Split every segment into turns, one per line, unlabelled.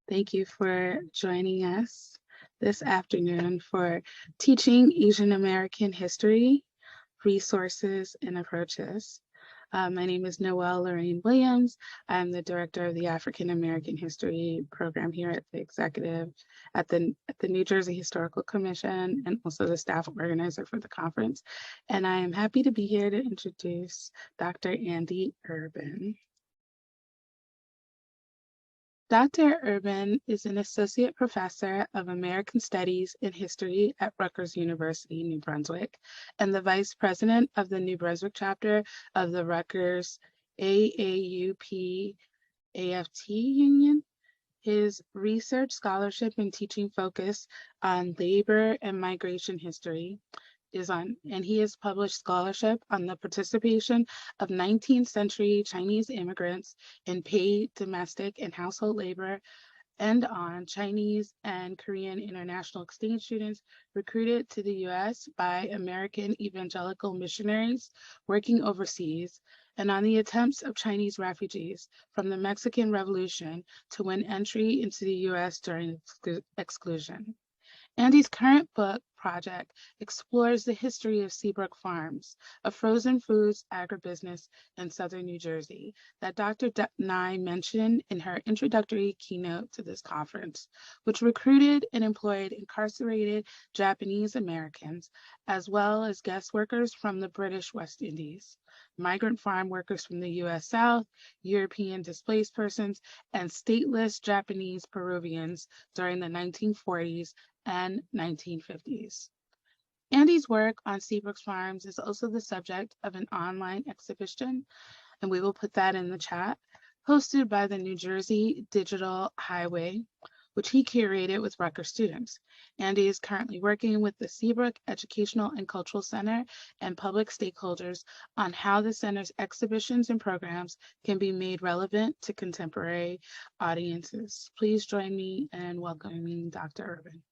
Thank you for joining us this afternoon for Teaching Asian American History, Resources and Approaches. My name is Noelle Lorraine Williams. I'm the director of the African American History program here at the executive at the New Jersey Historical Commission, and also the staff organizer for the conference. And I am happy to be here to introduce Dr. Andy Urban. Dr. Urban is an associate professor of American Studies and History at Rutgers University, New Brunswick, and the vice president of the New Brunswick chapter of the Rutgers AAUP AFT Union. His research, scholarship, and teaching focus on labor and migration history and he has published scholarship on the participation of 19th century Chinese immigrants in paid domestic and household labor, and on Chinese and Korean international exchange students recruited to the US by American evangelical missionaries working overseas, and on the attempts of Chinese refugees from the Mexican Revolution to win entry into the US during exclusion. Andy's current book project explores the history of Seabrook Farms, a frozen foods agribusiness in southern New Jersey that Dr. Nye mentioned in her introductory keynote to this conference, which recruited and employed incarcerated Japanese Americans, as well as guest workers from the British West Indies, migrant farm workers from the US South, European displaced persons, and stateless Japanese Peruvians during the 1940s and 1950s. Andy's work on Seabrook's Farms is also the subject of an online exhibition, and we will put that in the chat, hosted by the New Jersey Digital Highway, which he curated with Rutgers students. Andy is currently working with the Seabrook Educational and Cultural Center and public stakeholders on how the center's exhibitions and programs can be made relevant to contemporary audiences. Please join me in welcoming Dr. Urban.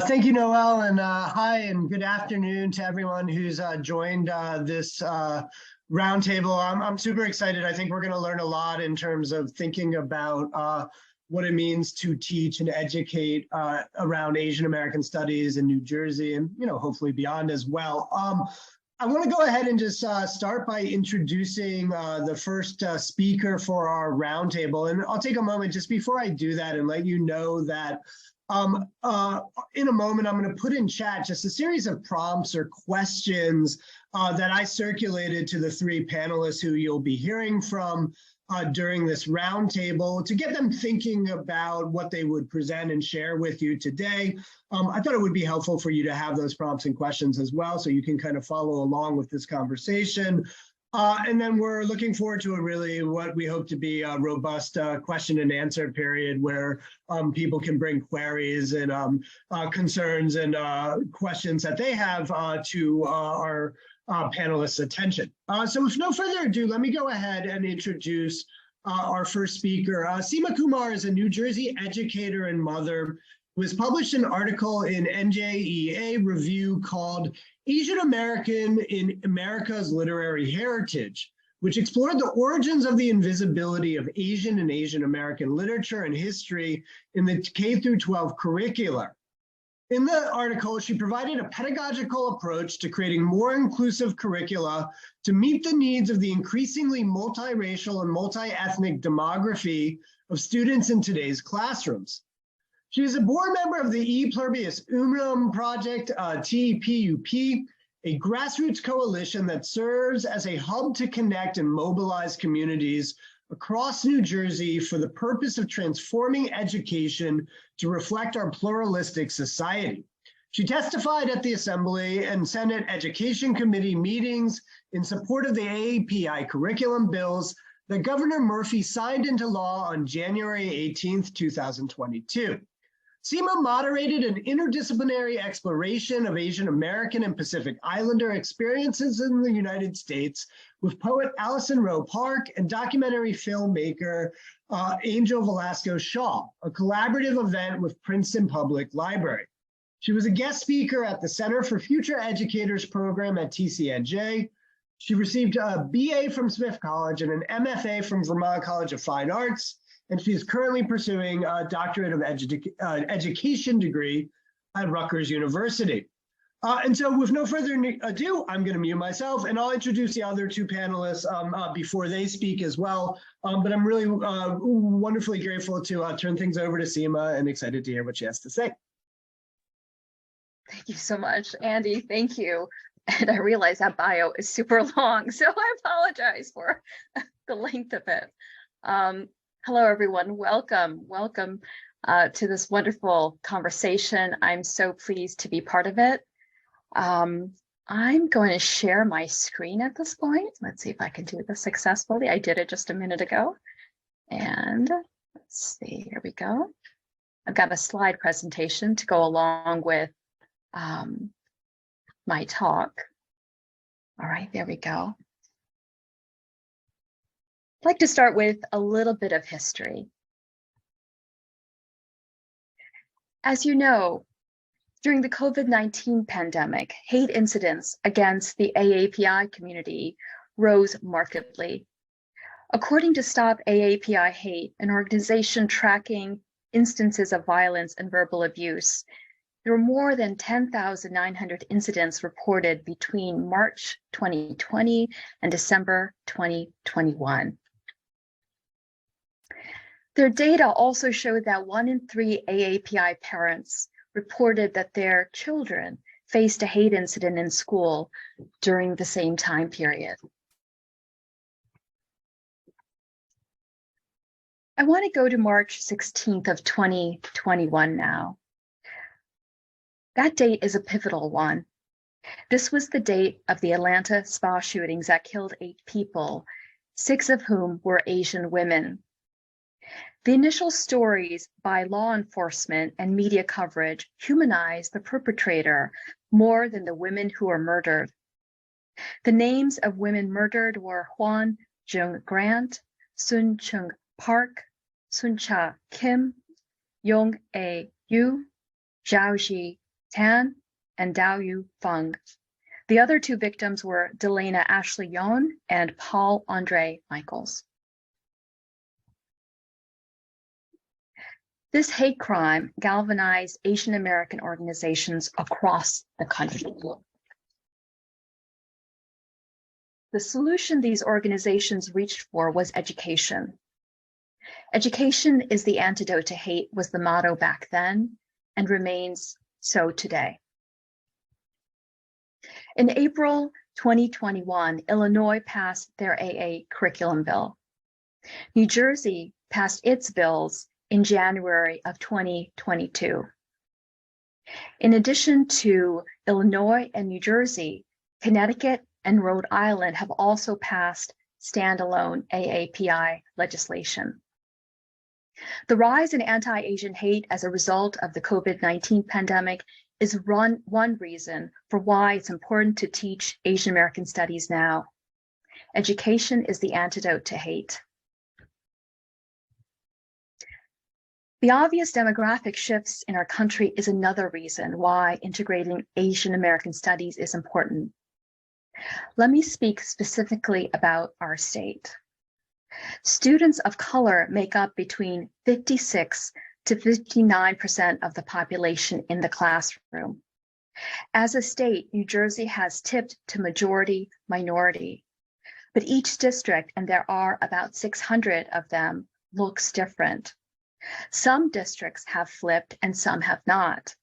Thank you, Noelle, and hi and good afternoon to everyone who's joined this roundtable. I'm super excited. I think we're going to learn a lot in terms of thinking about what it means to teach and educate around Asian American studies in New Jersey and, hopefully beyond as well. I want to go ahead and just start by introducing the first speaker for our roundtable. And I'll take a moment just before I do that and let you know that in a moment, I'm going to put in chat just a series of prompts or questions that I circulated to the three panelists who you'll be hearing from during this roundtable to get them thinking about what they would present and share with you today. I thought it would be helpful for you to have those prompts and questions as well, so you can kind of follow along with this conversation. And then we're looking forward to what we hope to be a robust question and answer period where people can bring queries and concerns and questions that they have to our panelists' attention. So with no further ado, let me go ahead and introduce our first speaker. Sima Kumar is a New Jersey educator and mother who has published an article in NJEA Review called Asian American in America's Literary Heritage, which explored the origins of the invisibility of Asian and Asian American literature and history in the K-12 curricula. In the article, she provided a pedagogical approach to creating more inclusive curricula to meet the needs of the increasingly multiracial and multi-ethnic demography of students in today's classrooms. She is a board member of the E Pluribus Unum Project, TEPUP, a grassroots coalition that serves as a hub to connect and mobilize communities across New Jersey for the purpose of transforming education to reflect our pluralistic society. She testified at the Assembly and Senate Education Committee meetings in support of the AAPI curriculum bills that Governor Murphy signed into law on January 18th, 2022. Sima moderated an interdisciplinary exploration of Asian American and Pacific Islander experiences in the United States with poet Allison Rowe Park and documentary filmmaker Angel Velasco Shaw, a collaborative event with Princeton Public Library. She was a guest speaker at the Center for Future Educators program at TCNJ, She received a BA from Smith College and an MFA from Vermont College of Fine Arts, and she is currently pursuing a doctorate of education degree at Rutgers University. And so with no further ado, I'm going to mute myself and I'll introduce the other two panelists before they speak as well. But I'm really wonderfully grateful to turn things over to Sima and excited to hear what she has to say.
Thank you so much, Andy. Thank you. And I realize that bio is super long, so I apologize for the length of it. Hello, everyone. Welcome to this wonderful conversation. I'm so pleased to be part of it. I'm going to share my screen at this point. Let's see if I can do this successfully. I did it just a minute ago. And let's see, here we go. I've got a slide presentation to go along with my talk. All right, there we go. I'd like to start with a little bit of history. As you know, during the COVID-19 pandemic, hate incidents against the AAPI community rose markedly. According to Stop AAPI Hate, an organization tracking instances of violence and verbal abuse, there were more than 10,900 incidents reported between March 2020 and December 2021. Their data also showed that 1 in 3 AAPI parents reported that their children faced a hate incident in school during the same time period. I want to go to March 16th of 2021 now. That date is a pivotal one. This was the date of the Atlanta spa shootings that killed 8 people, 6 of whom were Asian women. The initial stories by law enforcement and media coverage humanized the perpetrator more than the women who were murdered. The names of women murdered were Hwan Jung Grant, Sun Chung Park, Sun Cha Kim, Yong A Yu, Zhao Ji Tan, and Dao Yu Feng. The other 2 victims were Delana Ashley Yon and Paul Andre Michaels. This hate crime galvanized Asian American organizations across the country. The solution these organizations reached for was education. Education is the antidote to hate was the motto back then and remains so today. In April 2021, Illinois passed their AA curriculum bill. New Jersey passed its bills in January of 2022. In addition to Illinois and New Jersey, Connecticut and Rhode Island have also passed standalone AAPI legislation. The rise in anti-Asian hate as a result of the COVID-19 pandemic is one reason for why it's important to teach Asian American studies now. Education is the antidote to hate. The obvious demographic shifts in our country is another reason why integrating Asian American studies is important. Let me speak specifically about our state. Students of color make up between 56 to 59% of the population in the classroom. As a state, New Jersey has tipped to majority minority, but each district, and there are about 600 of them, looks different. Some districts have flipped and some have not.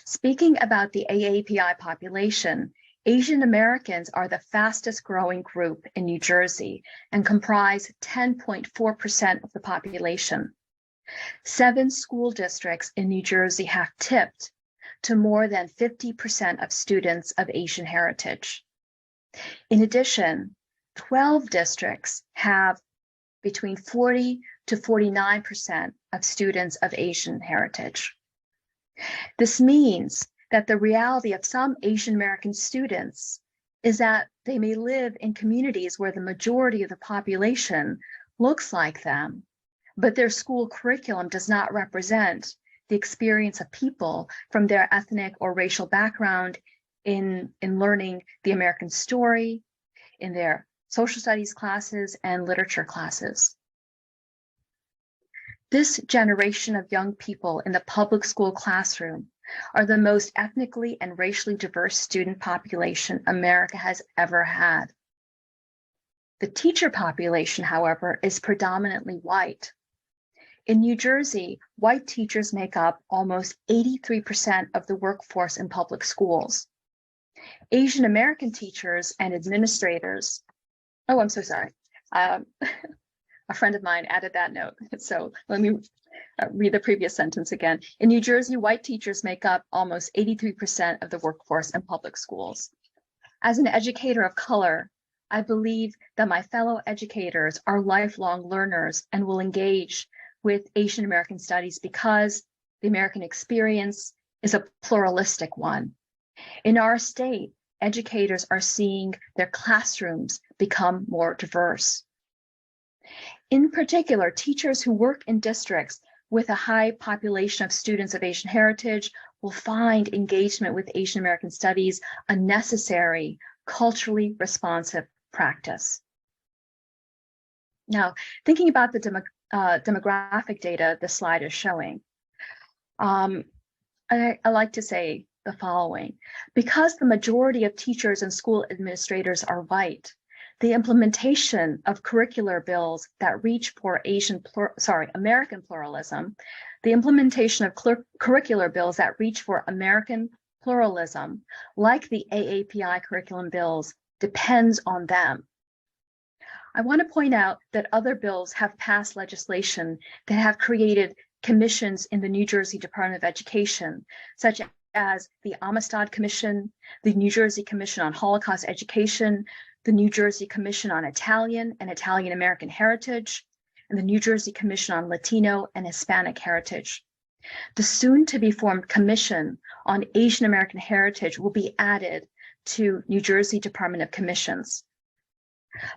Speaking about the AAPI population, Asian Americans are the fastest growing group in New Jersey and comprise 10.4% of the population. 7 school districts in New Jersey have tipped to more than 50% of students of Asian heritage. In addition, 12 districts have between 40 to 49% of students of Asian heritage. This means that the reality of some Asian American students is that they may live in communities where the majority of the population looks like them, but their school curriculum does not represent the experience of people from their ethnic or racial background in learning the American story, in their social studies classes and literature classes. This generation of young people in the public school classroom are the most ethnically and racially diverse student population America has ever had. The teacher population, however, is predominantly white. In New Jersey, white teachers make up almost 83% of the workforce in public schools. Asian American teachers and administrators, oh, I'm so sorry. A friend of mine added that note. So let me read the previous sentence again. In New Jersey, white teachers make up almost 83% of the workforce in public schools. As an educator of color, I believe that my fellow educators are lifelong learners and will engage with Asian American studies because the American experience is a pluralistic one. In our state, educators are seeing their classrooms become more diverse. In particular, teachers who work in districts with a high population of students of Asian heritage will find engagement with Asian American studies a necessary, culturally responsive practice. Now, thinking about the demographic data the slide is showing, I like to say the following. Because the majority of teachers and school administrators are white, the implementation of curricular bills that reach for American pluralism, the implementation of curricular bills that reach for American pluralism, like the AAPI curriculum bills, depends on them. I want to point out that other bills have passed legislation that have created commissions in the New Jersey Department of Education, such as the Amistad Commission, the New Jersey Commission on Holocaust Education, the New Jersey Commission on Italian and Italian American Heritage, and the New Jersey Commission on Latino and Hispanic Heritage. The soon-to-be-formed Commission on Asian American Heritage will be added to New Jersey Department of Commissions.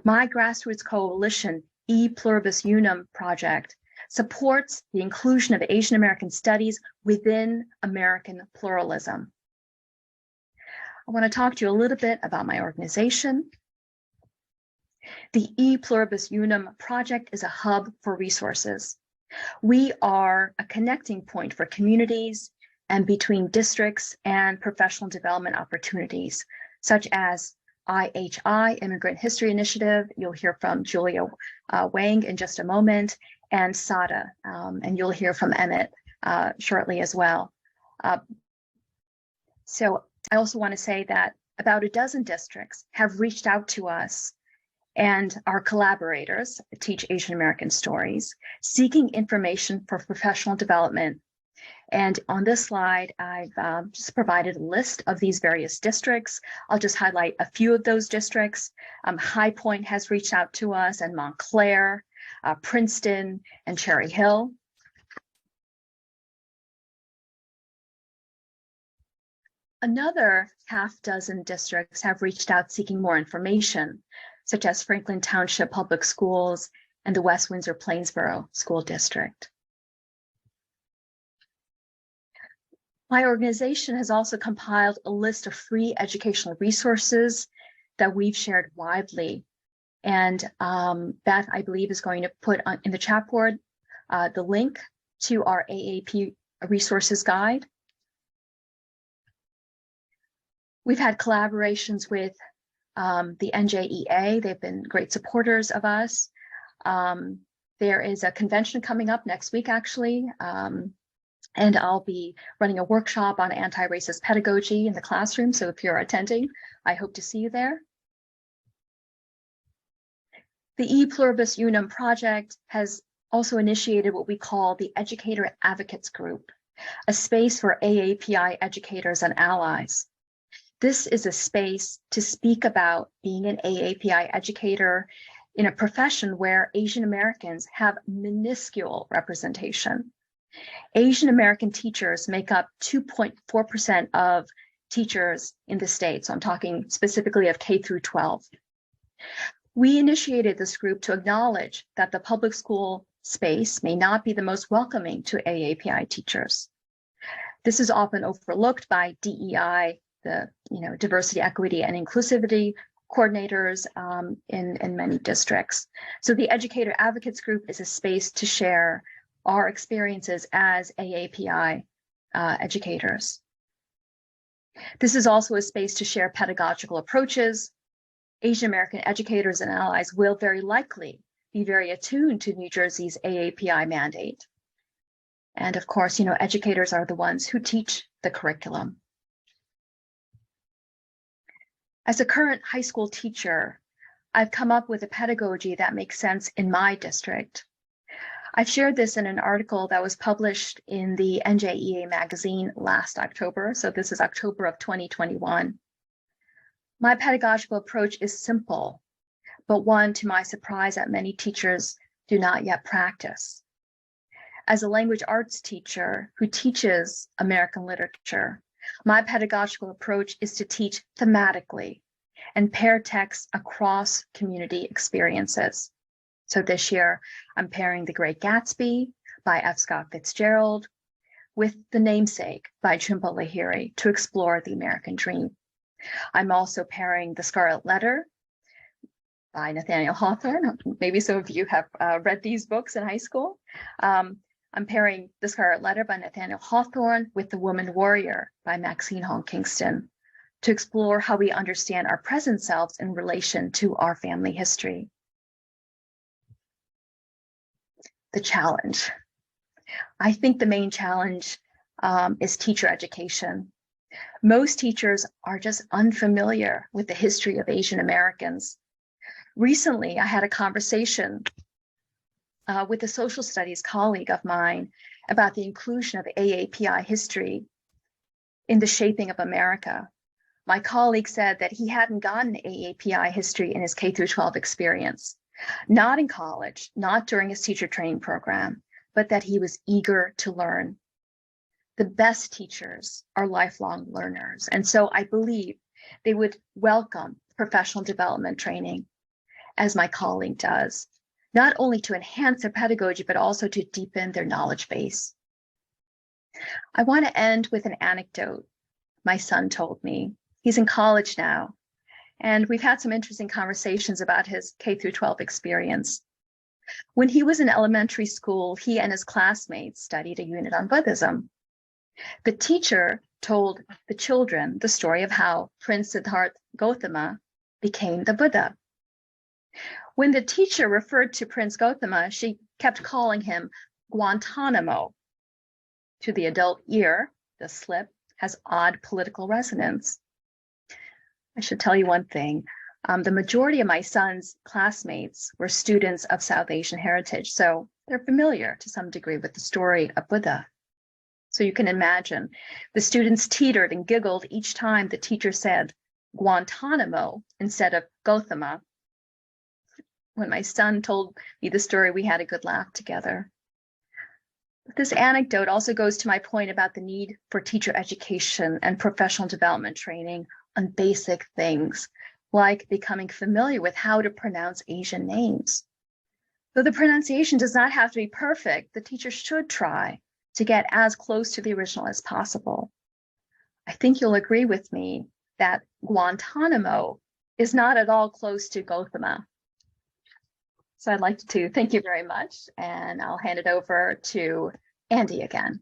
My grassroots coalition, E Pluribus Unum project, supports the inclusion of Asian American studies within American pluralism. I want to talk to you a little bit about my organization. The E Pluribus Unum project is a hub for resources. We are a connecting point for communities and between districts and professional development opportunities, such as IHI, Immigrant History Initiative. You'll hear from Julia Wang in just a moment, and SADA, and you'll hear from Emmett shortly as well. So I also want to say that about a dozen districts have reached out to us and our collaborators, Teach Asian American Stories, seeking information for professional development. And on this slide, I've just provided a list of these various districts. I'll just highlight a few of those districts. High Point has reached out to us, and Montclair, Princeton, and Cherry Hill. Another half dozen districts have reached out seeking more information, such as Franklin Township Public Schools and the West Windsor Plainsboro School District. My organization has also compiled a list of free educational resources that we've shared widely. And Beth, I believe, is going to put in the chat board the link to our AAP resources guide. We've had collaborations with the NJEA. They've been great supporters of us. There is a convention coming up next week, actually. And I'll be running a workshop on anti-racist pedagogy in the classroom. So if you're attending, I hope to see you there. The E Pluribus Unum project has also initiated what we call the Educator Advocates Group, a space for AAPI educators and allies. This is a space to speak about being an AAPI educator in a profession where Asian Americans have minuscule representation. Asian American teachers make up 2.4% of teachers in the state. So I'm talking specifically of K through 12. We initiated this group to acknowledge that the public school space may not be the most welcoming to AAPI teachers. This is often overlooked by DEI, the diversity, equity, and inclusivity coordinators in many districts. So the Educator Advocates Group is a space to share our experiences as AAPI educators. This is also a space to share pedagogical approaches. Asian American educators and allies will very likely be very attuned to New Jersey's AAPI mandate. And of course, educators are the ones who teach the curriculum. As a current high school teacher, I've come up with a pedagogy that makes sense in my district. I've shared this in an article that was published in the NJEA magazine last October. So this is October of 2021. My pedagogical approach is simple, but one, to my surprise, that many teachers do not yet practice. As a language arts teacher who teaches American literature, my pedagogical approach is to teach thematically and pair texts across community experiences. So this year, I'm pairing The Great Gatsby by F. Scott Fitzgerald with The Namesake by Jhumpa Lahiri to explore the American dream. I'm also pairing The Scarlet Letter by Nathaniel Hawthorne. Maybe some of you have read these books in high school. I'm pairing The Scarlet Letter by Nathaniel Hawthorne with The Woman Warrior by Maxine Hall Kingston to explore how we understand our present selves in relation to our family history. The challenge. I think the main challenge is teacher education. Most teachers are just unfamiliar with the history of Asian Americans. Recently, I had a conversation with a social studies colleague of mine about the inclusion of AAPI history in the shaping of America. My colleague said that he hadn't gotten AAPI history in his K-12 experience, not in college, not during his teacher training program, but that he was eager to learn. The best teachers are lifelong learners, and so I believe they would welcome professional development training, as my colleague does, not only to enhance their pedagogy, but also to deepen their knowledge base. I want to end with an anecdote my son told me. He's in college now, and we've had some interesting conversations about his K-12 experience. When he was in elementary school, he and his classmates studied a unit on Buddhism. The teacher told the children the story of how Prince Siddhartha Gautama became the Buddha. When the teacher referred to Prince Gautama, she kept calling him Guantanamo. To the adult ear, the slip has odd political resonance. I should tell you one thing. The majority of my son's classmates were students of South Asian heritage, so they're familiar to some degree with the story of Buddha. So you can imagine the students teetered and giggled each time the teacher said Guantanamo instead of Gautama. When my son told me the story, we had a good laugh together. But this anecdote also goes to my point about the need for teacher education and professional development training on basic things, like becoming familiar with how to pronounce Asian names. Though the pronunciation does not have to be perfect, the teacher should try to get as close to the original as possible. I think you'll agree with me that Guantanamo is not at all close to Gautama. So I'd like to thank you very much, and I'll hand it over to Andy again.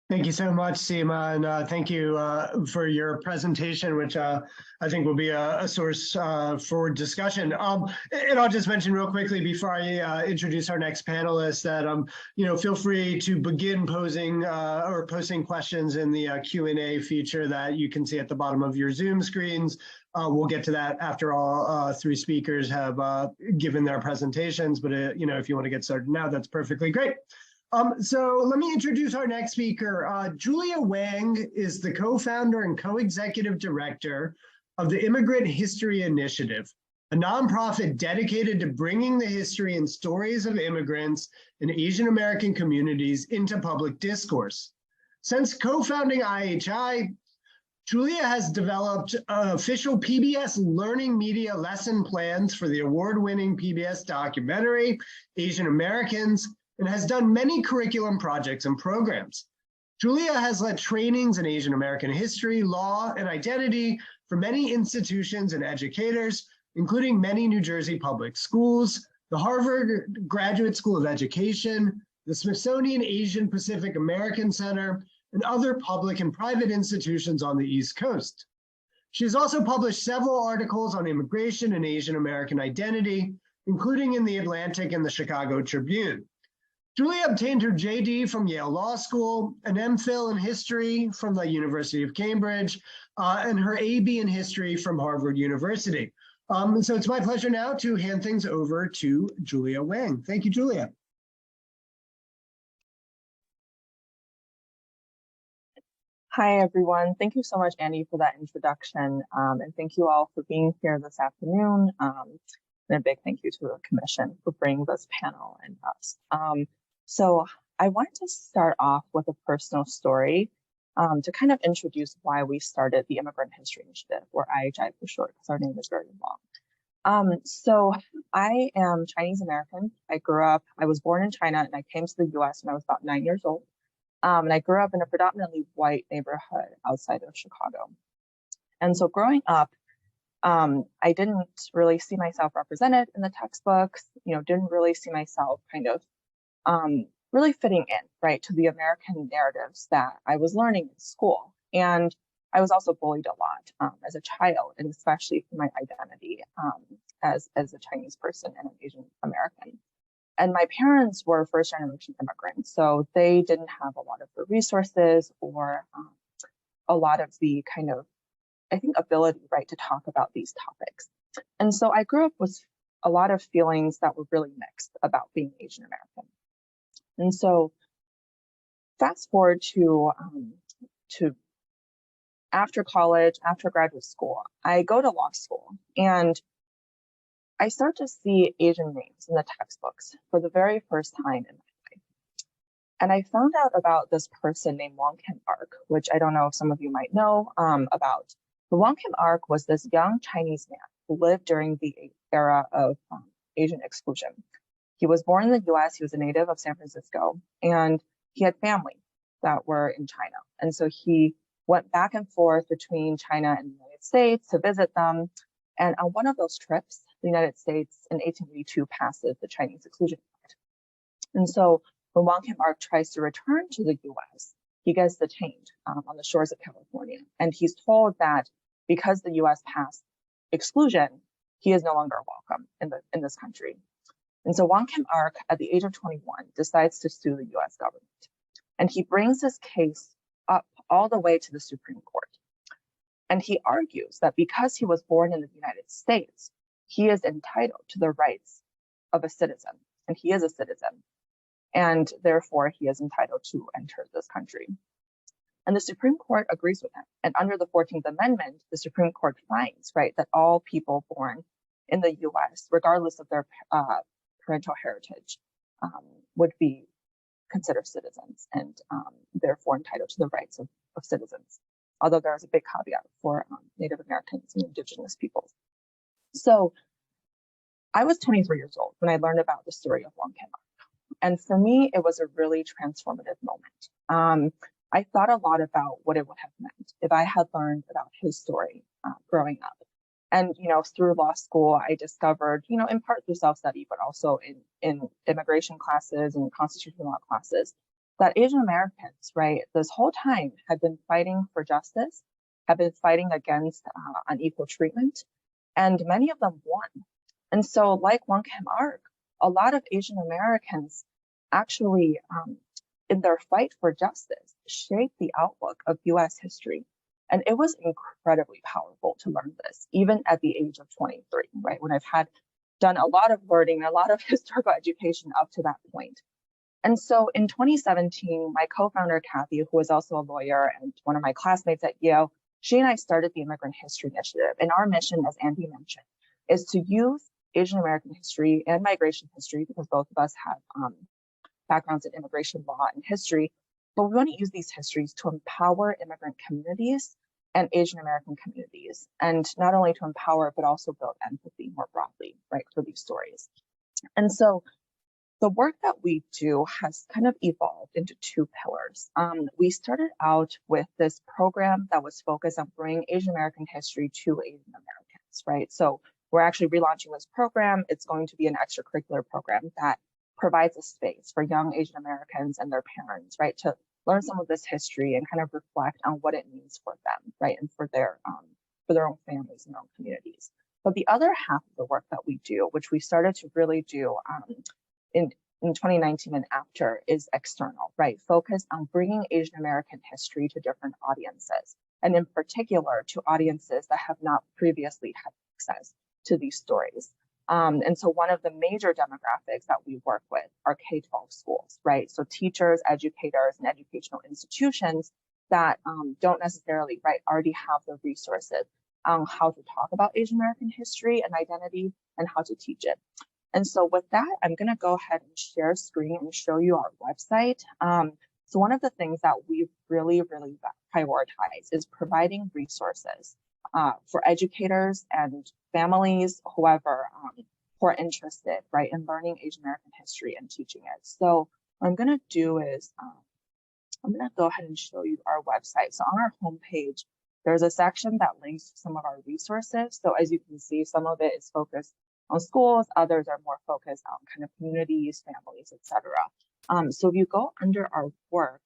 Thank you so much, Sima, and thank you for your presentation, which I think will be a source for discussion. And I'll just mention real quickly before I introduce our next panelist that feel free to begin posing or posting questions in the Q&A feature that you can see at the bottom of your Zoom screens. We'll get to that after all three speakers have given their presentations, but if you want to get started now, that's perfectly great. So let me introduce our next speaker. Julia Wang is the co-founder and co-executive director of the Immigrant History Initiative, a nonprofit dedicated to bringing the history and stories of immigrants and Asian American communities into public discourse. Since co-founding IHI, Julia has developed official PBS learning media lesson plans for the award-winning PBS documentary, Asian Americans, and has done many curriculum projects and programs. Julia has led trainings in Asian American history, law, and identity for many institutions and educators, including many New Jersey public schools, the Harvard Graduate School of Education, the Smithsonian Asian Pacific American Center, and other public and private institutions on the East Coast. She has also published several articles on immigration and Asian American identity, including in The Atlantic and the Chicago Tribune. Julia obtained her JD from Yale Law School, an MPhil in history from the University of Cambridge, and her AB in history from Harvard University. So it's my pleasure now to hand things over to Julia Wang. Thank you, Julia.
Hi, everyone. Thank you so much, Andy, for that introduction. And thank you all for being here this afternoon. And a big thank you to the Commission for bringing this panel and us. So I wanted to start off with a personal story to kind of introduce why we started the Immigrant History Initiative, or IHI for short, because our name is very long. So I am Chinese American. I was born in China and I came to the US when I was about 9 years old. And I grew up in a predominantly white neighborhood outside of Chicago. And so growing up, I didn't really see myself represented in the textbooks, didn't really see myself kind of really fitting in, right, to the American narratives that I was learning in school. And I was also bullied a lot as a child, and especially for my identity as a Chinese person and an Asian American. And my parents were first-generation immigrants, so they didn't have a lot of the resources or a lot of the kind of, I think, ability, right, to talk about these topics. And so I grew up with a lot of feelings that were really mixed about being Asian American. And so fast forward to after college, after graduate school, I go to law school and I start to see Asian names in the textbooks for the very first time in my life. And I found out about this person named Wang Haqq, which I don't know if some of you might know about. But Wang Haqq was this young Chinese man who lived during the era of Asian exclusion. He was born in the US, he was a native of San Francisco, and he had family that were in China. And so he went back and forth between China and the United States to visit them. And on one of those trips, the United States in 1882 passes the Chinese Exclusion Act. And so when Wang Haqq tries to return to the US, he gets detained on the shores of California. And he's told that because the US passed exclusion, he is no longer welcome in this country. And so Wang Haqq, at the age of 21, decides to sue the US government. And he brings his case up all the way to the Supreme Court. And he argues that because he was born in the United States, he is entitled to the rights of a citizen, and he is a citizen, and therefore he is entitled to enter this country. And the Supreme Court agrees with him. And under the 14th Amendment, the Supreme Court finds, right, that all people born in the US, regardless of their parental heritage, would be considered citizens and therefore entitled to the rights of citizens. Although there's a big caveat for Native Americans and Indigenous peoples. So I was 23 years old when I learned about the story of Wang Haqq. And for me, it was a really transformative moment. I thought a lot about what it would have meant if I had learned about his story growing up. And, through law school, I discovered, in part through self-study, but also in immigration classes and constitutional law classes, that Asian Americans, right, this whole time had been fighting for justice, have been fighting against unequal treatment, and many of them won. And so, like Wang Haqq, a lot of Asian Americans actually, in their fight for justice, shaped the outlook of US history. And it was incredibly powerful to learn this, even at the age of 23, right, when I've done a lot of learning, a lot of historical education up to that point. And so in 2017, my co-founder, Kathy, who is also a lawyer and one of my classmates at Yale, she and I started the Immigrant History Initiative. And our mission, as Andy mentioned, is to use Asian American history and migration history, because both of us have backgrounds in immigration law and history, but we want to use these histories to empower immigrant communities and Asian American communities, and not only to empower, but also build empathy more broadly, right, for these stories. And so the work that we do has kind of evolved into two pillars. We started out with this program that was focused on bringing Asian American history to Asian Americans, right? So we're actually relaunching this program. It's going to be an extracurricular program that provides a space for young Asian Americans and their parents, right, to learn some of this history and kind of reflect on what it means for them, right, and for their own families and their own communities. But the other half of the work that we do, which we started to really do in 2019 and after, is external, right, focused on bringing Asian American history to different audiences, and in particular to audiences that have not previously had access to these stories. And so one of the major demographics that we work with are K-12 schools, right? So teachers, educators, and educational institutions that don't necessarily, right, already have the resources on how to talk about Asian American history and identity and how to teach it. And so with that, I'm going to go ahead and share screen and show you our website. So one of the things that we really prioritize is providing resources for educators and families, whoever who are interested, right, in learning Asian American history and teaching it. So what I'm going to do is I'm going to go ahead and show you our website. So on our homepage, there's a section that links to some of our resources. So as you can see, some of it is focused on schools, others are more focused on kind of communities, families, etc. So if you go under our work,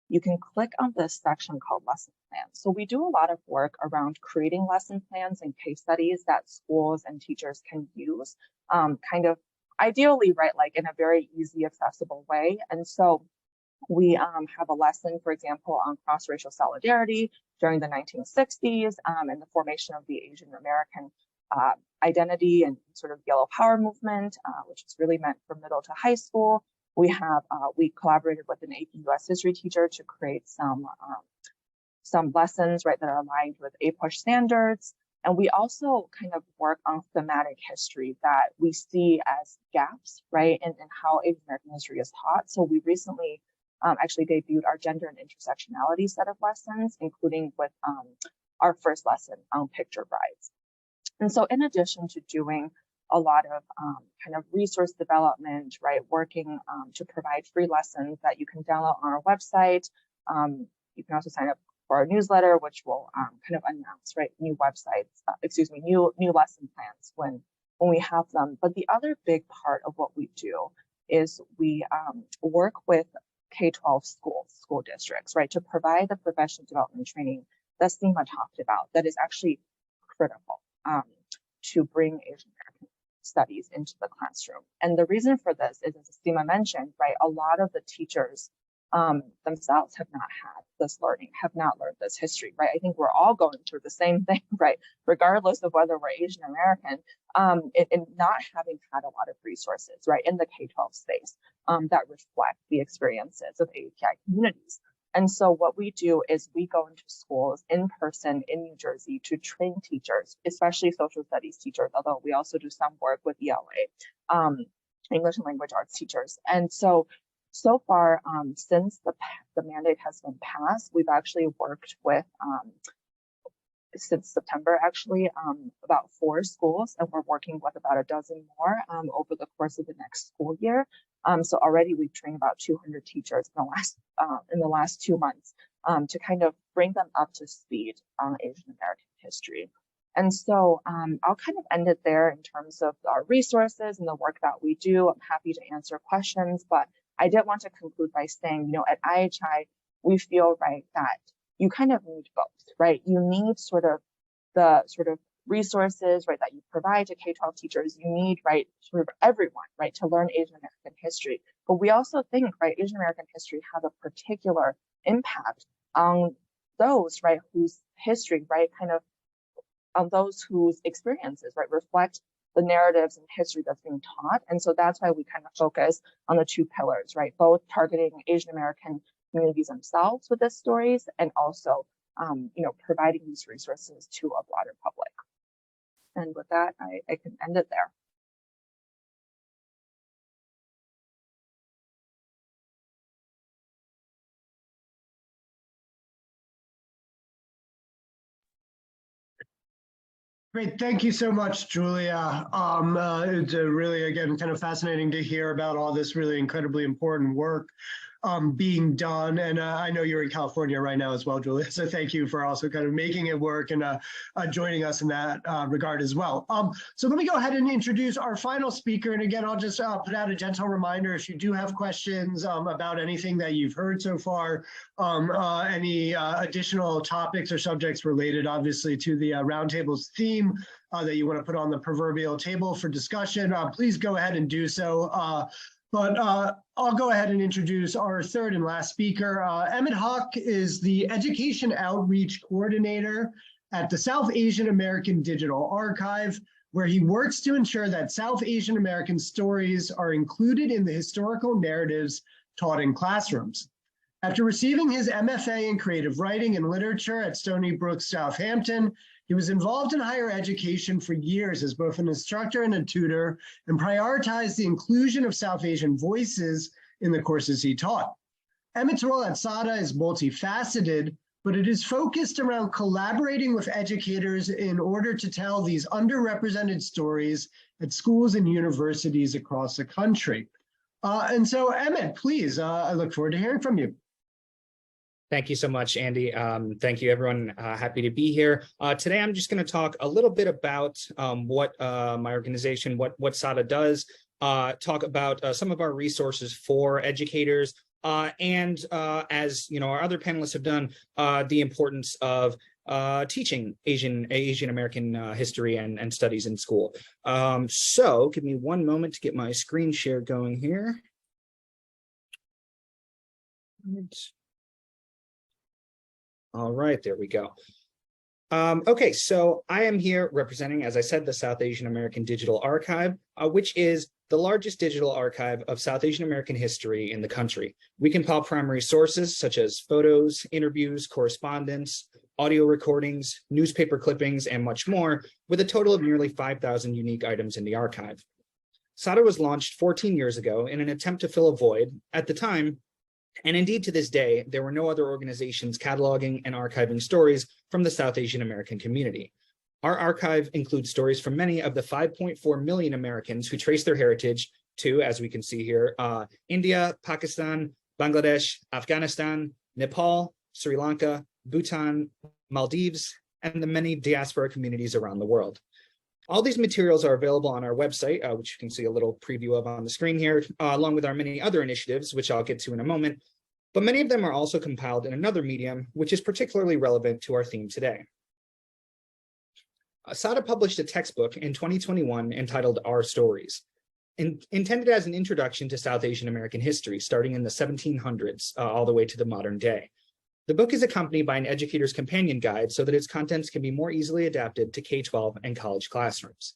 you can click on this section called lesson plans. So we do a lot of work around creating lesson plans and case studies that schools and teachers can use, kind of ideally, right, like in a very easy, accessible way. And so we have a lesson, for example, on cross-racial solidarity during the 1960s and the formation of the Asian American identity and sort of yellow power movement, which is really meant for middle to high school. We collaborated with an AP US history teacher to create some lessons, right, that are aligned with APUSH standards. And we also kind of work on thematic history that we see as gaps, right, in how Asian American history is taught. So we recently actually debuted our gender and intersectionality set of lessons, including with our first lesson on picture brides. And so in addition to doing a lot of kind of resource development, right, working to provide free lessons that you can download on our website, you can also sign up for our newsletter, which will kind of announce, right, new websites, new lesson plans when we have them. But the other big part of what we do is we work with K-12 school districts, right, to provide the professional development training that Sima talked about that is actually critical to bring Asian American studies into the classroom. And the reason for this is, as Sima mentioned, right, a lot of the teachers themselves have not had this learning, have not learned this history, right? I think we're all going through the same thing, right? Regardless of whether we're Asian American, in not having had a lot of resources, right, in the K-12 space that reflect the experiences of API communities. And so what we do is we go into schools in person in New Jersey to train teachers, especially social studies teachers, although we also do some work with ELA, English and language arts teachers. And so far, since the mandate has been passed, we've actually worked with, since September, actually, about 4 schools, and we're working with about a dozen more over the course of the next school year. So already we've trained about 200 teachers in the last 2 months to kind of bring them up to speed on Asian American history. And so I'll kind of end it there in terms of our resources and the work that we do. I'm happy to answer questions, but I did want to conclude by saying, you know, at IHI, we feel, right, that you kind of need both, right? You need sort of the resources, right, that you provide to K-12 teachers. You need, right, sort of everyone, right, to learn Asian American history. But we also think, right, Asian American history has a particular impact on those, right, whose history, right, kind of on those whose experiences, right, reflect the narratives and history that's being taught. And so that's why we kind of focus on the 2 pillars, right, both targeting Asian American communities themselves with these stories and also, you know, providing these resources to a broader public. And with that, I can end it there.
Great, thank you so much, Julia. It's really, again, kind of fascinating to hear about all this really incredibly important work being done. And I know you're in California right now as well, Julia. So thank you for also kind of making it work and joining us in that regard as well. So let me go ahead and introduce our final speaker. And again, I'll just put out a gentle reminder if you do have questions about anything that you've heard so far, any additional topics or subjects related, obviously, to the roundtable's theme that you want to put on the proverbial table for discussion, please go ahead and do so. But I'll go ahead and introduce our third and last speaker. Emmett Haqq is the Education Outreach Coordinator at the South Asian American Digital Archive, where he works to ensure that South Asian American stories are included in the historical narratives taught in classrooms. After receiving his MFA in Creative Writing and Literature at Stony Brook, Southampton, he was involved in higher education for years as both an instructor and a tutor, and prioritized the inclusion of South Asian voices in the courses he taught. Emmett's role at SADA is multifaceted, but it is focused around collaborating with educators in order to tell these underrepresented stories at schools and universities across the country. And so, Emmett, please, I look forward to hearing from you.
Thank you so much, Andy. Thank you, everyone. Happy to be here. Today, I'm just going to talk a little bit about what my organization, what SADA does, talk about some of our resources for educators, and as you know, our other panelists have done, the importance of teaching Asian American history and studies in school. So give me one moment to get my screen share going here. All right, there we go. Okay, so I am here representing, as I said, the South Asian American Digital Archive, which is the largest digital archive of South Asian American history in the country. We compile primary sources such as photos, interviews, correspondence, audio recordings, newspaper clippings, and much more, with a total of nearly 5,000 unique items in the archive. SADA was launched 14 years ago in an attempt to fill a void. At the time, and indeed to this day, there were no other organizations cataloging and archiving stories from the South Asian American community. Our archive includes stories from many of the 5.4 million Americans who trace their heritage to, as we can see here, India, Pakistan, Bangladesh, Afghanistan, Nepal, Sri Lanka, Bhutan, Maldives, and the many diaspora communities around the world. All these materials are available on our website, which you can see a little preview of on the screen here, along with our many other initiatives, which I'll get to in a moment. But many of them are also compiled in another medium, which is particularly relevant to our theme today. SADA published a textbook in 2021 entitled Our Stories, intended as an introduction to South Asian American history, starting in the 1700s all the way to the modern day. The book is accompanied by an educator's companion guide so that its contents can be more easily adapted to K-12 and college classrooms.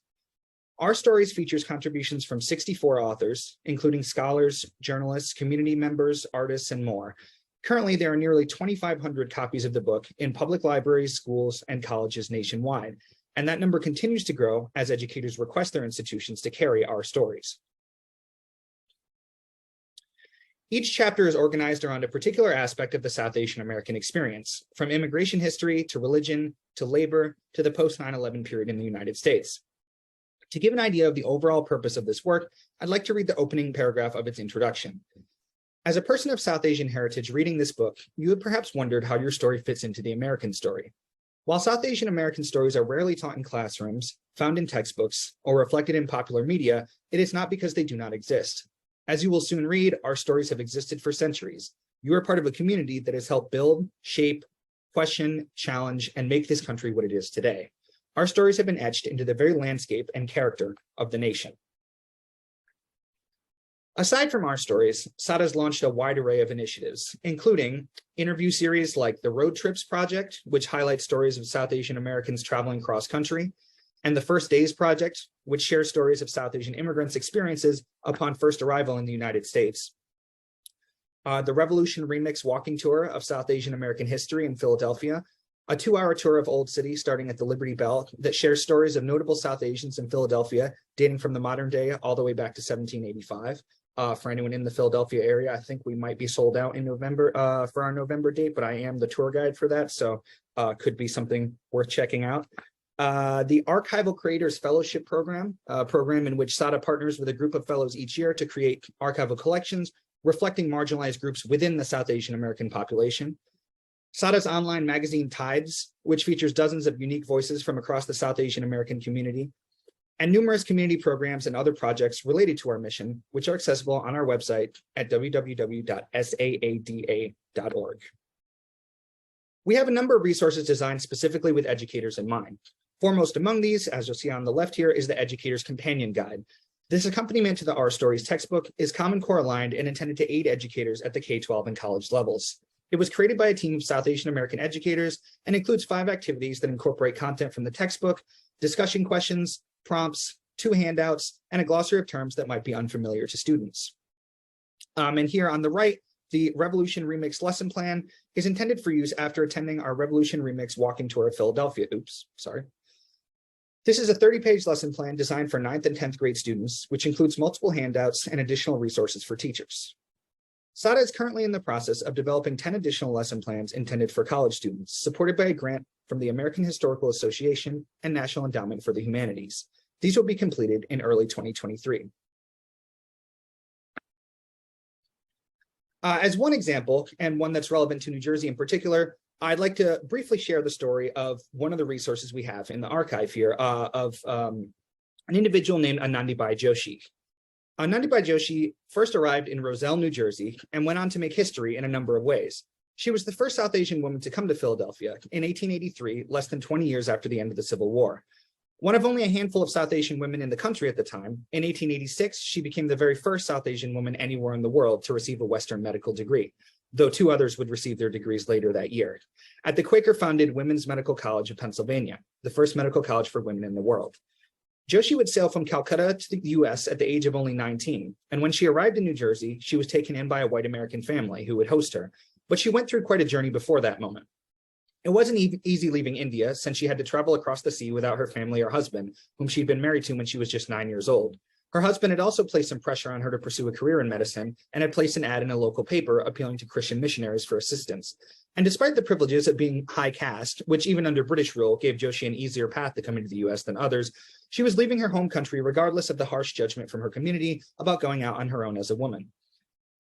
Our Stories features contributions from 64 authors, including scholars, journalists, community members, artists, and more. Currently, there are nearly 2,500 copies of the book in public libraries, schools, and colleges nationwide, and that number continues to grow as educators request their institutions to carry Our Stories. Each chapter is organized around a particular aspect of the South Asian American experience, from immigration history to religion to labor to the post-9/11 period in the United States. To give an idea of the overall purpose of this work, I'd like to read the opening paragraph of its introduction. As a person of South Asian heritage reading this book, you have perhaps wondered how your story fits into the American story. While South Asian American stories are rarely taught in classrooms, found in textbooks, or reflected in popular media, it is not because they do not exist. As you will soon read, our stories have existed for centuries. You are part of a community that has helped build, shape, question, challenge, and make this country what it is today. Our stories have been etched into the very landscape and character of the nation. Aside from Our Stories, SADA has launched a wide array of initiatives, including interview series like the Road Trips Project, which highlights stories of South Asian Americans traveling cross-country, and the First Days Project, which shares stories of South Asian immigrants' experiences upon first arrival in the United States. The Revolution Remix Walking Tour of South Asian American History in Philadelphia, a 2-hour tour of Old City starting at the Liberty Bell that shares stories of notable South Asians in Philadelphia dating from the modern day all the way back to 1785. For anyone in the Philadelphia area, I think we might be sold out in November for our November date, but I am the tour guide for that, so could be something worth checking out. The Archival Creators Fellowship Program, a program in which SADA partners with a group of fellows each year to create archival collections reflecting marginalized groups within the South Asian American population. SADA's online magazine Tides, which features dozens of unique voices from across the South Asian American community, and numerous community programs and other projects related to our mission, which are accessible on our website at www.saada.org. We have a number of resources designed specifically with educators in mind. Foremost among these, as you'll see on the left here, is the Educator's Companion Guide. This accompaniment to the Our Stories textbook is Common Core aligned and intended to aid educators at the K-12 and college levels. It was created by a team of South Asian American educators and includes 5 activities that incorporate content from the textbook, discussion questions, prompts, 2 handouts, and a glossary of terms that might be unfamiliar to students. And here on the right, the Revolution Remix lesson plan is intended for use after attending our Revolution Remix walking tour of Philadelphia. This is a 30-page lesson plan designed for 9th and 10th grade students, which includes multiple handouts and additional resources for teachers. SADA is currently in the process of developing 10 additional lesson plans intended for college students, supported by a grant from the American Historical Association and National Endowment for the Humanities. These will be completed in early 2023. As one example, and one that's relevant to New Jersey in particular, I'd like to briefly share the story of one of the resources we have in the archive here of an individual named Anandibai Joshi. Anandibai Joshi first arrived in Roselle, New Jersey, and went on to make history in a number of ways. She was the first South Asian woman to come to Philadelphia in 1883, less than 20 years after the end of the Civil War. One of only a handful of South Asian women in the country at the time, in 1886, she became the very first South Asian woman anywhere in the world to receive a Western medical degree, though 2 others would receive their degrees later that year, at the Quaker-founded Women's Medical College of Pennsylvania, the first medical college for women in the world. Joshi would sail from Calcutta to the US at the age of only 19, and when she arrived in New Jersey, she was taken in by a white American family who would host her, but she went through quite a journey before that moment. It wasn't easy leaving India, since she had to travel across the sea without her family or husband, whom she'd been married to when she was just 9 years old. Her husband had also placed some pressure on her to pursue a career in medicine and had placed an ad in a local paper appealing to Christian missionaries for assistance. And despite the privileges of being high caste, which even under British rule gave Joshi an easier path to coming to the US than others, she was leaving her home country regardless of the harsh judgment from her community about going out on her own as a woman.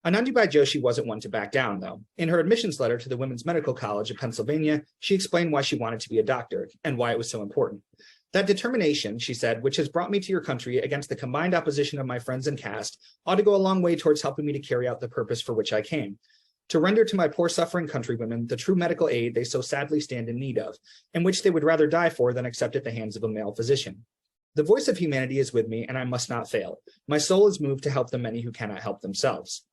Anandibai Joshi wasn't one to back down, though. In her admissions letter to the Women's Medical College of Pennsylvania, she explained why she wanted to be a doctor and why it was so important. That determination, she said, which has brought me to your country against the combined opposition of my friends and caste, ought to go a long way towards helping me to carry out the purpose for which I came, to render to my poor suffering countrywomen the true medical aid they so sadly stand in need of, and which they would rather die for than accept at the hands of a male physician. The voice of humanity is with me, and I must not fail. My soul is moved to help the many who cannot help themselves.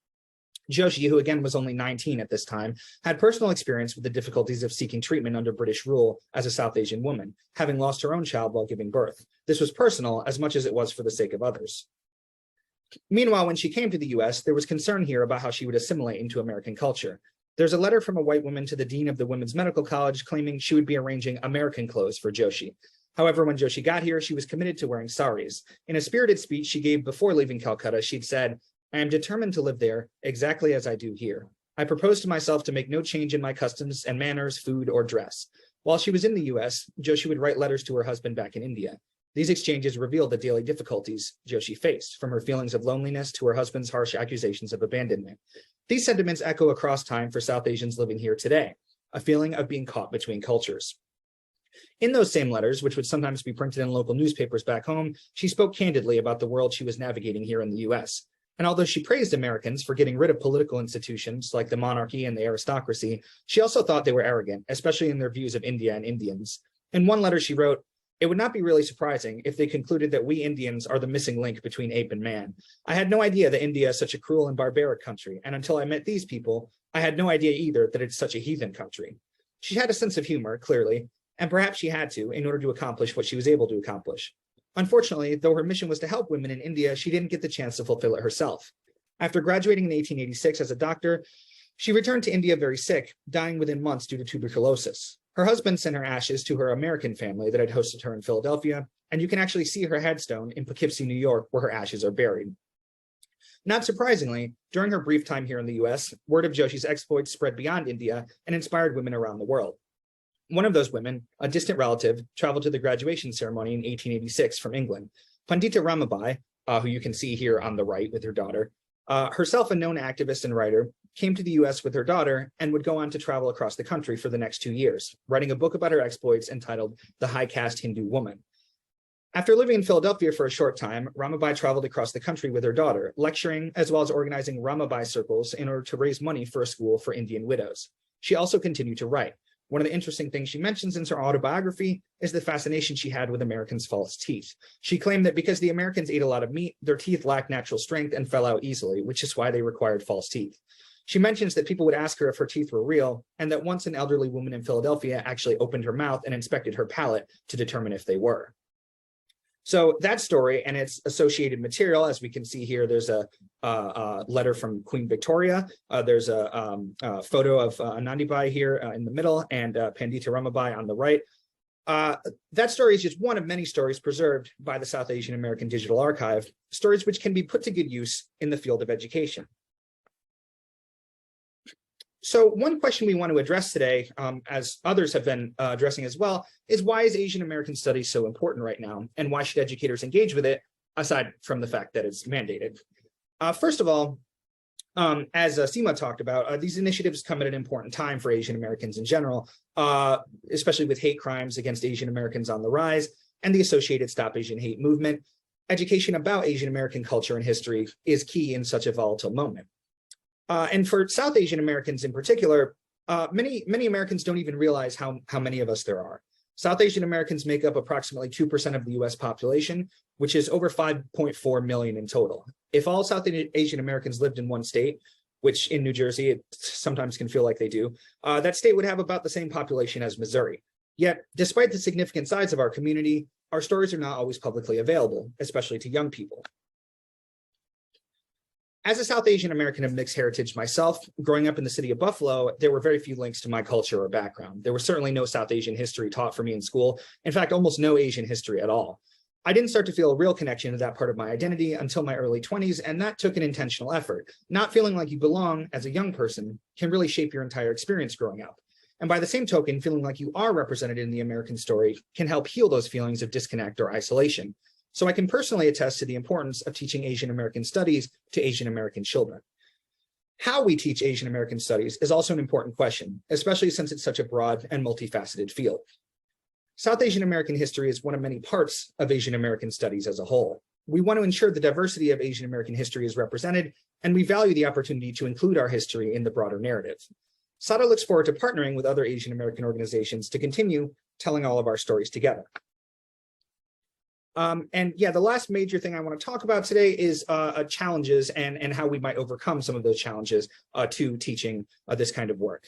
Joshi, who again was only 19 at this time, had personal experience with the difficulties of seeking treatment under British rule as a South Asian woman, having lost her own child while giving birth. This was personal as much as it was for the sake of others. Meanwhile, when she came to the US, there was concern here about how she would assimilate into American culture. There's a letter from a white woman to the dean of the Women's Medical College claiming she would be arranging American clothes for Joshi. However, when Joshi got here, she was committed to wearing saris. In a spirited speech she gave before leaving Calcutta, she'd said, "I am determined to live there exactly as I do here. I propose to myself to make no change in my customs and manners, food, or dress." While she was in the US, Joshi would write letters to her husband back in India. These exchanges revealed the daily difficulties Joshi faced, from her feelings of loneliness to her husband's harsh accusations of abandonment. These sentiments echo across time for South Asians living here today, a feeling of being caught between cultures. In those same letters, which would sometimes be printed in local newspapers back home, she spoke candidly about the world she was navigating here in the US. And although she praised Americans for getting rid of political institutions like the monarchy and the aristocracy, she also thought they were arrogant, especially in their views of India and Indians. In one letter she wrote, "It would not be really surprising if they concluded that we Indians are the missing link between ape and man. I had no idea that India is such a cruel and barbaric country, and until I met these people, I had no idea either that it's such a heathen country." She had a sense of humor, clearly, and perhaps she had to in order to accomplish what she was able to accomplish. Unfortunately, though her mission was to help women in India, she didn't get the chance to fulfill it herself. After graduating in 1886 as a doctor, she returned to India very sick, dying within months due to tuberculosis. Her husband sent her ashes to her American family that had hosted her in Philadelphia, and you can actually see her headstone in Poughkeepsie, New York, where her ashes are buried. Not surprisingly, during her brief time here in the US, word of Joshi's exploits spread beyond India and inspired women around the world. One of those women, a distant relative, traveled to the graduation ceremony in 1886 from England. Pandita Ramabai, who you can see here on the right with her daughter, herself a known activist and writer, came to the US with her daughter and would go on to travel across the country for the next 2 years, writing a book about her exploits entitled The High Caste Hindu Woman. After living in Philadelphia for a short time, Ramabai traveled across the country with her daughter, lecturing as well as organizing Ramabai circles in order to raise money for a school for Indian widows. She also continued to write. One of the interesting things she mentions in her autobiography is the fascination she had with Americans' false teeth. She claimed that because the Americans ate a lot of meat, their teeth lacked natural strength and fell out easily, which is why they required false teeth. She mentions that people would ask her if her teeth were real, and that once an elderly woman in Philadelphia actually opened her mouth and inspected her palate to determine if they were. So that story and its associated material, as we can see here, there's a letter from Queen Victoria. There's a photo of Anandibai here in the middle and Pandita Ramabai on the right. That story is just one of many stories preserved by the South Asian American Digital Archive, stories which can be put to good use in the field of education. So one question we want to address today, as others have been addressing as well, is why is Asian American studies so important right now? And why should educators engage with it, aside from the fact that it's mandated? First of all, as Sima talked about, these initiatives come at an important time for Asian Americans in general, especially with hate crimes against Asian Americans on the rise and the associated Stop Asian Hate movement. Education about Asian American culture and history is key in such a volatile moment. And for South Asian Americans in particular, many Americans don't even realize how many of us there are. South Asian Americans make up approximately 2% of the US population, which is over 5.4 million in total. If all South Asian Americans lived in one state, which in New Jersey, it sometimes can feel like they do, that state would have about the same population as Missouri. Yet, despite the significant size of our community, our stories are not always publicly available, especially to young people. As a South Asian American of mixed heritage myself, growing up in the city of Buffalo, there were very few links to my culture or background. There was certainly no South Asian history taught for me in school. In fact, almost no Asian history at all. I didn't start to feel a real connection to that part of my identity until my early 20s, and that took an intentional effort. Not feeling like you belong as a young person can really shape your entire experience growing up. And by the same token, feeling like you are represented in the American story can help heal those feelings of disconnect or isolation. So I can personally attest to the importance of teaching Asian American studies to Asian American children. How we teach Asian American studies is also an important question, especially since it's such a broad and multifaceted field. South Asian American history is one of many parts of Asian American studies as a whole. We want to ensure the diversity of Asian American history is represented, and we value the opportunity to include our history in the broader narrative. SADA looks forward to partnering with other Asian American organizations to continue telling all of our stories together. The last major thing I want to talk about today is challenges and how we might overcome some of those challenges to teaching this kind of work.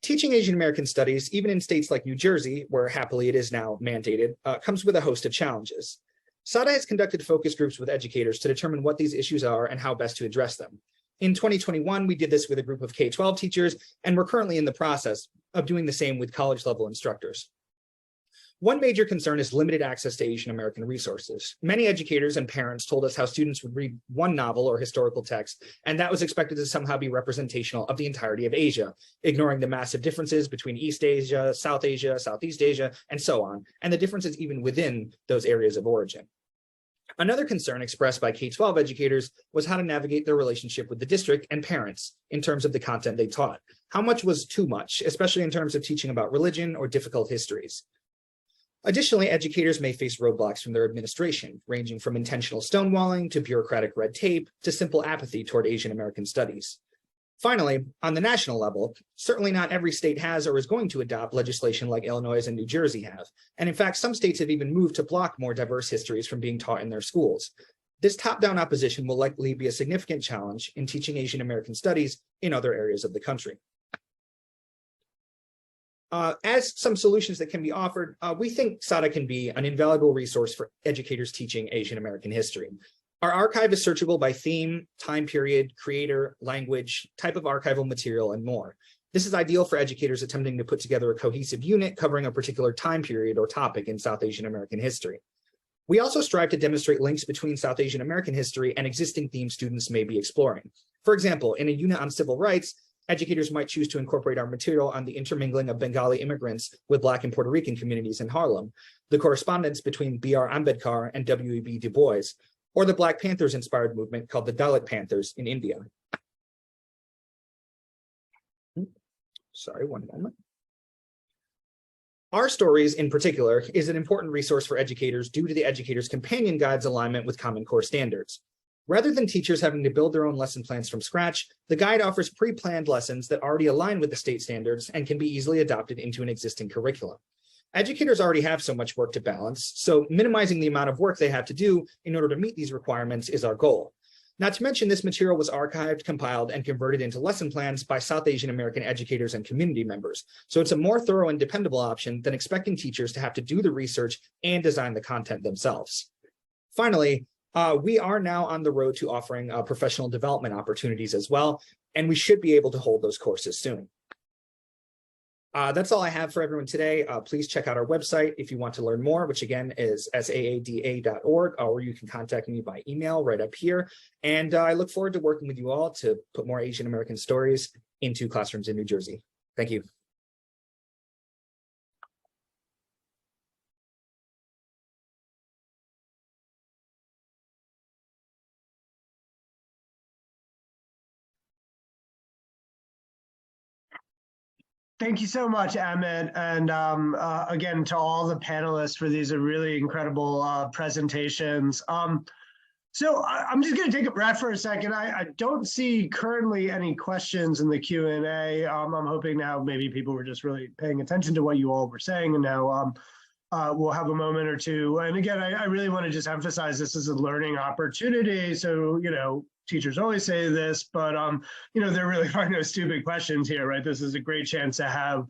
Teaching Asian American studies, even in states like New Jersey, where happily it is now mandated, comes with a host of challenges. SADA has conducted focus groups with educators to determine what these issues are and how best to address them. In 2021, we did this with a group of K-12 teachers, and we're currently in the process of doing the same with college-level instructors. One major concern is limited access to Asian American resources. Many educators and parents told us how students would read one novel or historical text, and that was expected to somehow be representational of the entirety of Asia, ignoring the massive differences between East Asia, Southeast Asia, and so on, and the differences even within those areas of origin. Another concern expressed by K-12 educators was how to navigate their relationship with the district and parents in terms of the content they taught. How much was too much, especially in terms of teaching about religion or difficult histories? Additionally, educators may face roadblocks from their administration, ranging from intentional stonewalling to bureaucratic red tape to simple apathy toward Asian American studies. Finally, on the national level, certainly not every state has or is going to adopt legislation like Illinois and New Jersey have. And in fact, some states have even moved to block more diverse histories from being taught in their schools. This top-down opposition will likely be a significant challenge in teaching Asian American studies in other areas of the country. As some solutions that can be offered, we think SADA can be an invaluable resource for educators teaching Asian American history. Our archive is searchable by theme, time period, creator, language, type of archival material, and more. This is ideal for educators attempting to put together a cohesive unit covering a particular time period or topic in South Asian American history. We also strive to demonstrate links between South Asian American history and existing themes students may be exploring. For example, in a unit on civil rights, educators might choose to incorporate our material on the intermingling of Bengali immigrants with Black and Puerto Rican communities in Harlem, the correspondence between B.R. Ambedkar and W.E.B. Du Bois, or the Black Panthers-inspired movement called the Dalit Panthers in India. Sorry, one moment. Our Stories, in particular, is an important resource for educators due to the Educator's Companion Guide's alignment with Common Core standards. Rather than teachers having to build their own lesson plans from scratch, the guide offers pre-planned lessons that already align with the state standards and can be easily adopted into an existing curriculum. Educators already have so much work to balance, so minimizing the amount of work they have to do in order to meet these requirements is our goal. Not to mention, this material was archived, compiled, and converted into lesson plans by South Asian American educators and community members, so it's a more thorough and dependable option than expecting teachers to have to do the research and design the content themselves. Finally, we are now on the road to offering professional development opportunities as well, and we should be able to hold those courses soon. That's all I have for everyone today. Please check out our website if you want to learn more, which again is saada.org, or you can contact me by email right up here. And I look forward to working with you all to put more Asian American stories into classrooms in New Jersey. Thank you.
Thank you so much, Emmett. And again, to all the panelists for these really incredible presentations. So I'm just going to take a breath for a second. I don't see currently any questions in the Q&A. I'm hoping now maybe people were just really paying attention to what you all were saying, and now we'll have a moment or two. And again, I really want to just emphasize this is a learning opportunity. So, you know, teachers always say this, but, you know, there really are no stupid questions here, right? This is a great chance to have,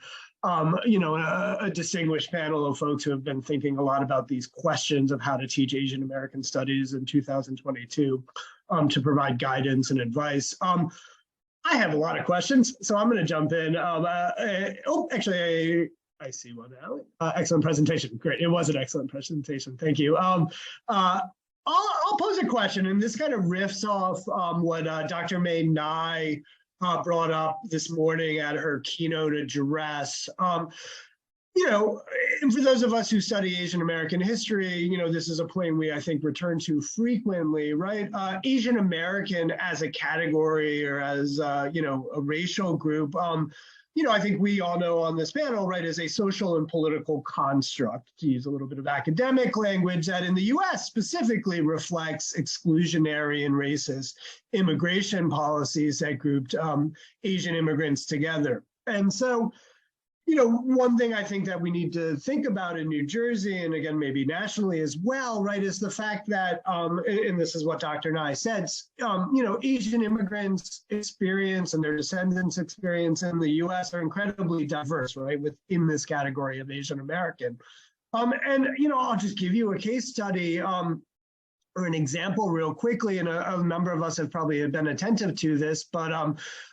you know, a distinguished panel of folks who have been thinking a lot about these questions of how to teach Asian American studies in 2022 to provide guidance and advice. I have a lot of questions, so I'm going to jump in. Actually, I see one now. Excellent presentation. Great. It was an excellent presentation. Thank you. I'll pose a question, and this kind of riffs off what Dr. May Nye brought up this morning at her keynote address. You know, and for those of us who study Asian American history, you know, this is a point we, I think, return to frequently, right? Asian American as a category or as, you know, a racial group, you know, I think we all know on this panel, right, is a social and political construct, to use a little bit of academic language, that in the US specifically reflects exclusionary and racist immigration policies that grouped Asian immigrants together. And so, you know, one thing I think that we need to think about in New Jersey, and again, maybe nationally as well, right, is the fact that, and this is what Dr. Nye said, you know, Asian immigrants' experience and their descendants' experience in the US are incredibly diverse, right, within this category of Asian American. And, you know, I'll just give you a case study or an example real quickly, and a number of us have probably been attentive to this, but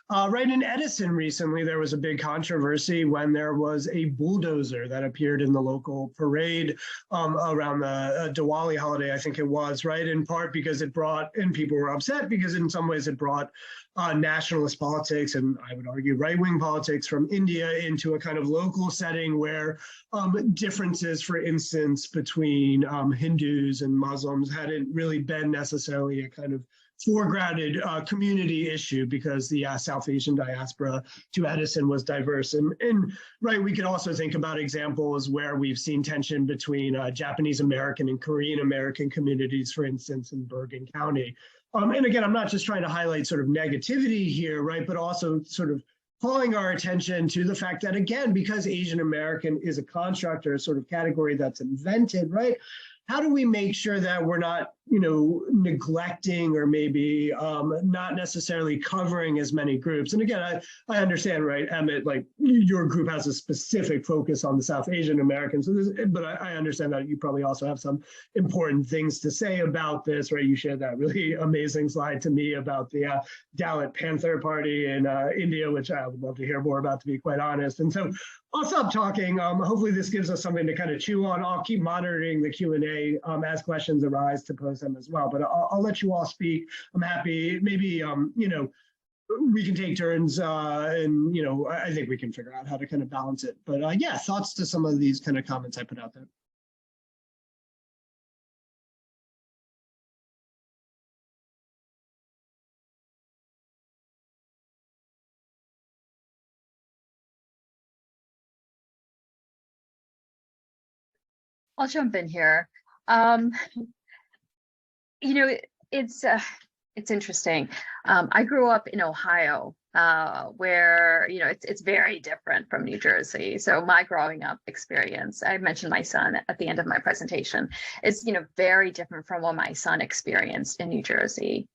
right in Edison recently, there was a big controversy when there was a bulldozer that appeared in the local parade around the Diwali holiday, I think it was, right? In part because it brought, and people were upset because in some ways it brought nationalist politics, and I would argue right-wing politics from India into a kind of local setting where differences, for instance, between Hindus and Muslims hadn't really been necessarily a kind of foregrounded community issue because the South Asian diaspora to Edison was diverse. And right, we could also think about examples where we've seen tension between Japanese American and Korean American communities, for instance, in Bergen County. And again, I'm not just trying to highlight sort of negativity here, right, but also sort of calling our attention to the fact that, again, because Asian American is a construct or a sort of category that's invented, right, how do we make sure that we're not, you know, neglecting or maybe not necessarily covering as many groups? And again, I understand, right, Emmett, like your group has a specific focus on the South Asian Americans, so but I understand that you probably also have some important things to say about this, right? You shared that really amazing slide to me about the Dalit Panther Party in India, which I would love to hear more about, to be quite honest. And so I'll stop talking. Hopefully this gives us something to kind of chew on. I'll keep monitoring the Q&A as questions arise to pose them as well, but I'll let you all speak. I'm happy, maybe, you know, we can take turns, and I think we can figure out how to kind of balance it. But yeah, thoughts to some of these kind of comments I put out there.
I'll jump in here. It's interesting. I grew up in Ohio, where it's very different from New Jersey. So my growing up experience, I mentioned my son at the end of my presentation, is very different from what my son experienced in New Jersey.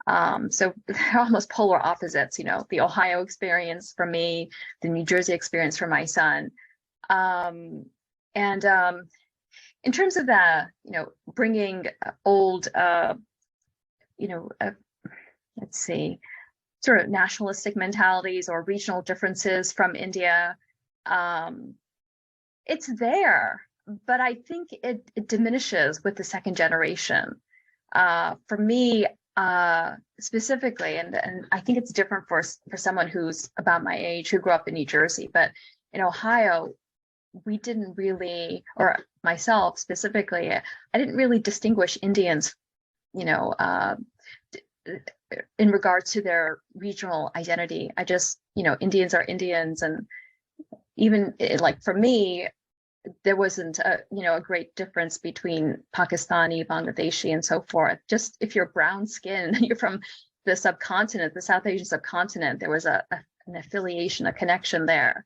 So they're almost polar opposites. The Ohio experience for me, the New Jersey experience for my son, and in terms of the bringing old let's see, sort of nationalistic mentalities or regional differences from India. It's there, but I think it diminishes with the second generation. For me, specifically, and I think it's different for someone who's about my age who grew up in New Jersey, but in Ohio, we didn't really, or myself specifically, I didn't really distinguish Indians, in regards to their regional identity. I just, Indians are Indians. And even like for me, there wasn't a great difference between Pakistani, Bangladeshi, and so forth. Just if you're brown skin, you're from the subcontinent, the South Asian subcontinent, there was an affiliation, a connection there.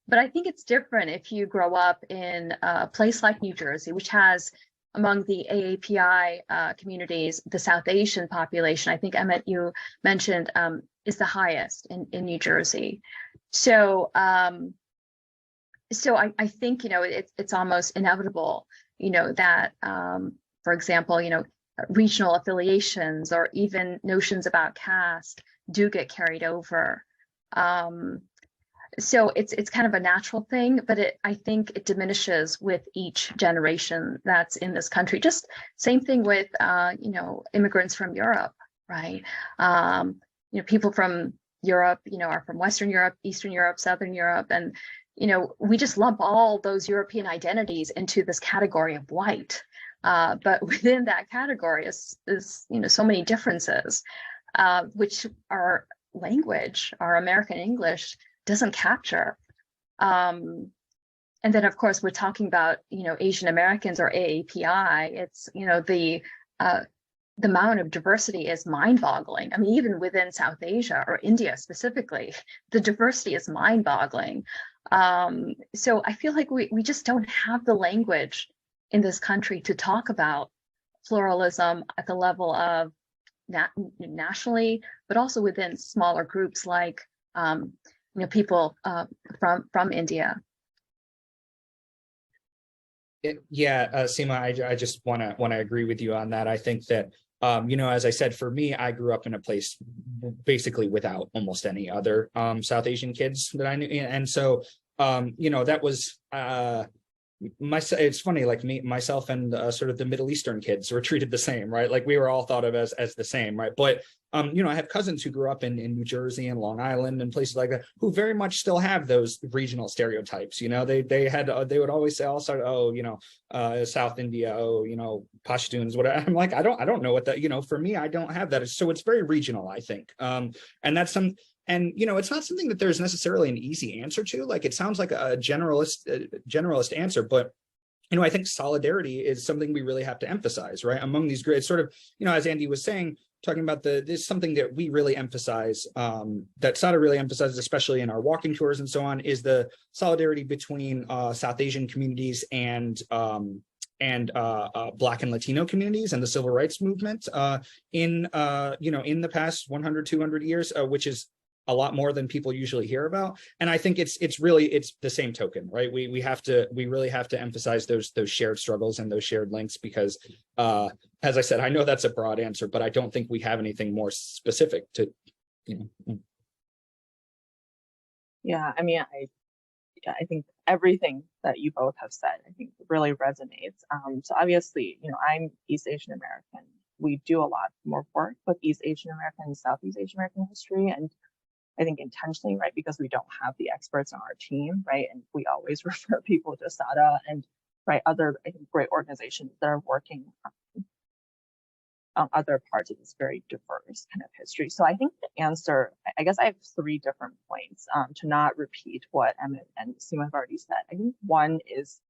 But I think it's different if you grow up in a place like New Jersey, which has, among the AAPI communities, the South Asian population, I think, Emmett, you mentioned, is the highest in New Jersey. So I think, it's almost inevitable, that, for example, regional affiliations or even notions about caste do get carried over. So it's kind of a natural thing, but I think it diminishes with each generation that's in this country. Just same thing with immigrants from Europe, right? People from Europe, are from Western Europe, Eastern Europe, Southern Europe, and we just lump all those European identities into this category of white. But within that category is so many differences, which our language, our American English, doesn't capture. And then of course we're talking about Asian Americans or AAPI. It's the amount of diversity is mind-boggling. I mean, even within South Asia or India specifically, the diversity is mind-boggling. So I feel like we just don't have the language in this country to talk about pluralism at the level of nationally, but also within smaller groups like people from India.
Yeah, Sima, I just want to agree with you on that. I think that as I said, for me, I grew up in a place basically without almost any other South Asian kids that I knew, and so that was it's funny, like myself and sort of the Middle Eastern kids were treated the same, right? Like we were all thought of as the same, right? But I have cousins who grew up in New Jersey and Long Island and places like that who very much still have those regional stereotypes. They would always say also, South India, Pashtuns, whatever. I'm like, I don't know what that, for me, I don't have that. So it's very regional, I think. And that's and it's not something that there's necessarily an easy answer to. Like it sounds like a generalist answer, but I think solidarity is something we really have to emphasize, right? Among these groups, sort of, as Andy was saying, talking about this is something that we really emphasize, that SADA really emphasizes, especially in our walking tours and so on, is the solidarity between South Asian communities and Black and Latino communities and the civil rights movement in the past 100, 200 years, which is a lot more than people usually hear about. And I think it's the same token, right? We really have to emphasize those shared struggles and those shared links, because as I said, I know that's a broad answer, but I don't think we have anything more specific to,
Yeah, I mean, I think everything that you both have said, I think really resonates. So obviously, I'm East Asian American. we do a lot more work with East Asian American and Southeast Asian American history, and I think intentionally, right, because we don't have the experts on our team, right, and we always refer people to SADA and other, I think, great organizations that are working on other parts of this very diverse kind of history. So I think the answer, I guess I have 3 different points to not repeat what Emmett and Sima have already said. I think one is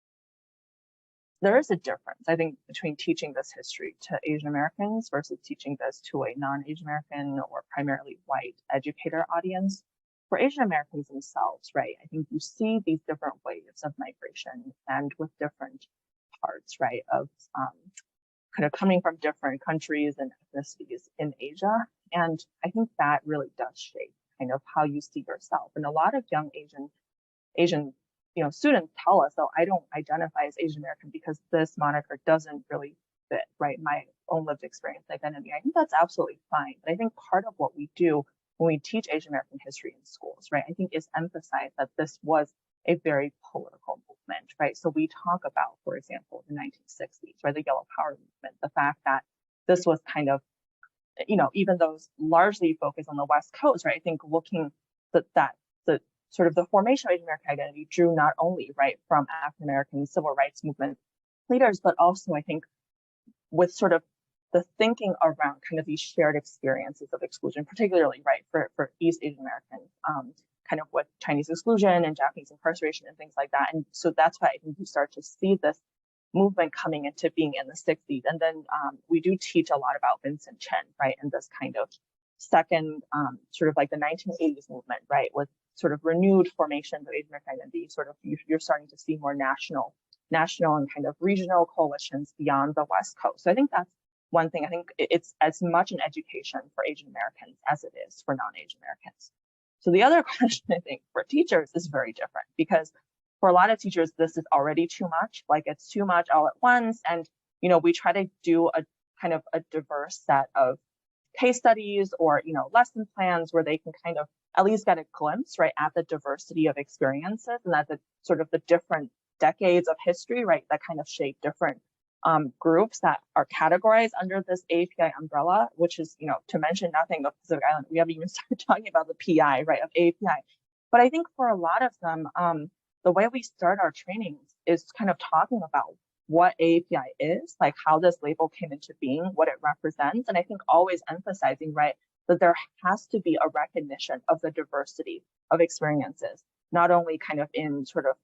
there is a difference, I think, between teaching this history to Asian Americans versus teaching this to a non-Asian American or primarily white educator audience. For Asian Americans themselves, right, I think you see these different waves of migration and with different parts, right, of kind of coming from different countries and ethnicities in Asia. And I think that really does shape kind of how you see yourself. And a lot of young Asian students tell us, oh, I don't identify as Asian American because this moniker doesn't really fit, right, my own lived experience identity. I think that's absolutely fine. But I think part of what we do when we teach Asian American history in schools, right, I think is emphasize that this was a very political movement, right? So we talk about, for example, the 1960s, right, the Yellow Power movement, the fact that this was kind of, even those largely focused on the West Coast, right? I think looking that the sort of the formation of Asian American identity drew not only, right, from African American civil rights movement leaders, but also I think with sort of the thinking around kind of these shared experiences of exclusion, particularly, right, for East Asian Americans, kind of with Chinese exclusion and Japanese incarceration and things like that. And so that's why I think you start to see this movement coming into being in the 60s. And then we do teach a lot about Vincent Chen, right, and this kind of second sort of like the 1980s movement, right, with sort of renewed formation of Asian American identity. Sort of you're starting to see more national and kind of regional coalitions beyond the West Coast. So I think that's one thing. I think it's as much an education for Asian Americans as it is for non-Asian Americans. So the other question, I think, for teachers is very different, because for a lot of teachers, this is already too much, like it's too much all at once. And, we try to do a kind of a diverse set of case studies or, lesson plans where they can kind of at least get a glimpse, right, at the diversity of experiences and at the sort of the different decades of history, right, that kind of shape different groups that are categorized under this API umbrella, which is, to mention nothing of Pacific Island, we haven't even started talking about the PI, right, of API. But I think for a lot of them, the way we start our trainings is kind of talking about what API is, like how this label came into being, what it represents. And I think always emphasizing, right, that there has to be a recognition of the diversity of experiences, not only kind of in sort of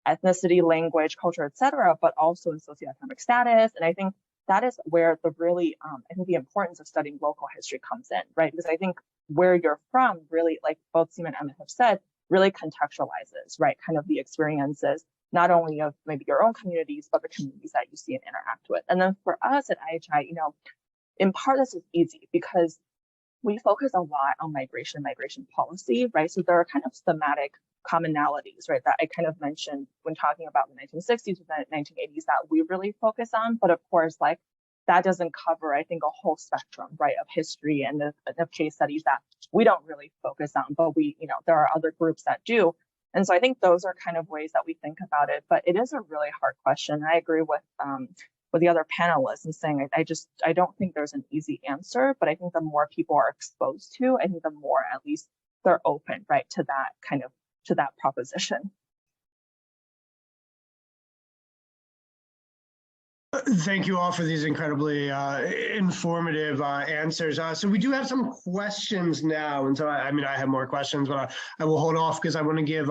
ethnicity, language, culture, et cetera, but also in socioeconomic status. And I think that is where the really, I think the importance of studying local history comes in, right? Because I think where you're from really, like both Sima and Emmett have said, really contextualizes, right, kind of the experiences, not only of maybe your own communities, but the communities that you see and interact with. And then for us at IHI, in part this is easy because we focus a lot on migration policy, right? So there are kind of thematic commonalities, right, that I kind of mentioned when talking about the 1960s and the 1980s that we really focus on. But of course, like that doesn't cover, I think, a whole spectrum, right, of history and of case studies that we don't really focus on, but we, there are other groups that do. And so I think those are kind of ways that we think about it, but it is a really hard question. I agree with the other panelists in saying, I don't think there's an easy answer, but I think the more people are exposed to, I think the more at least they're open, right, to that proposition.
Thank you all for these incredibly informative answers. So we do have some questions now. And so, I have more questions, but I will hold off because I want to give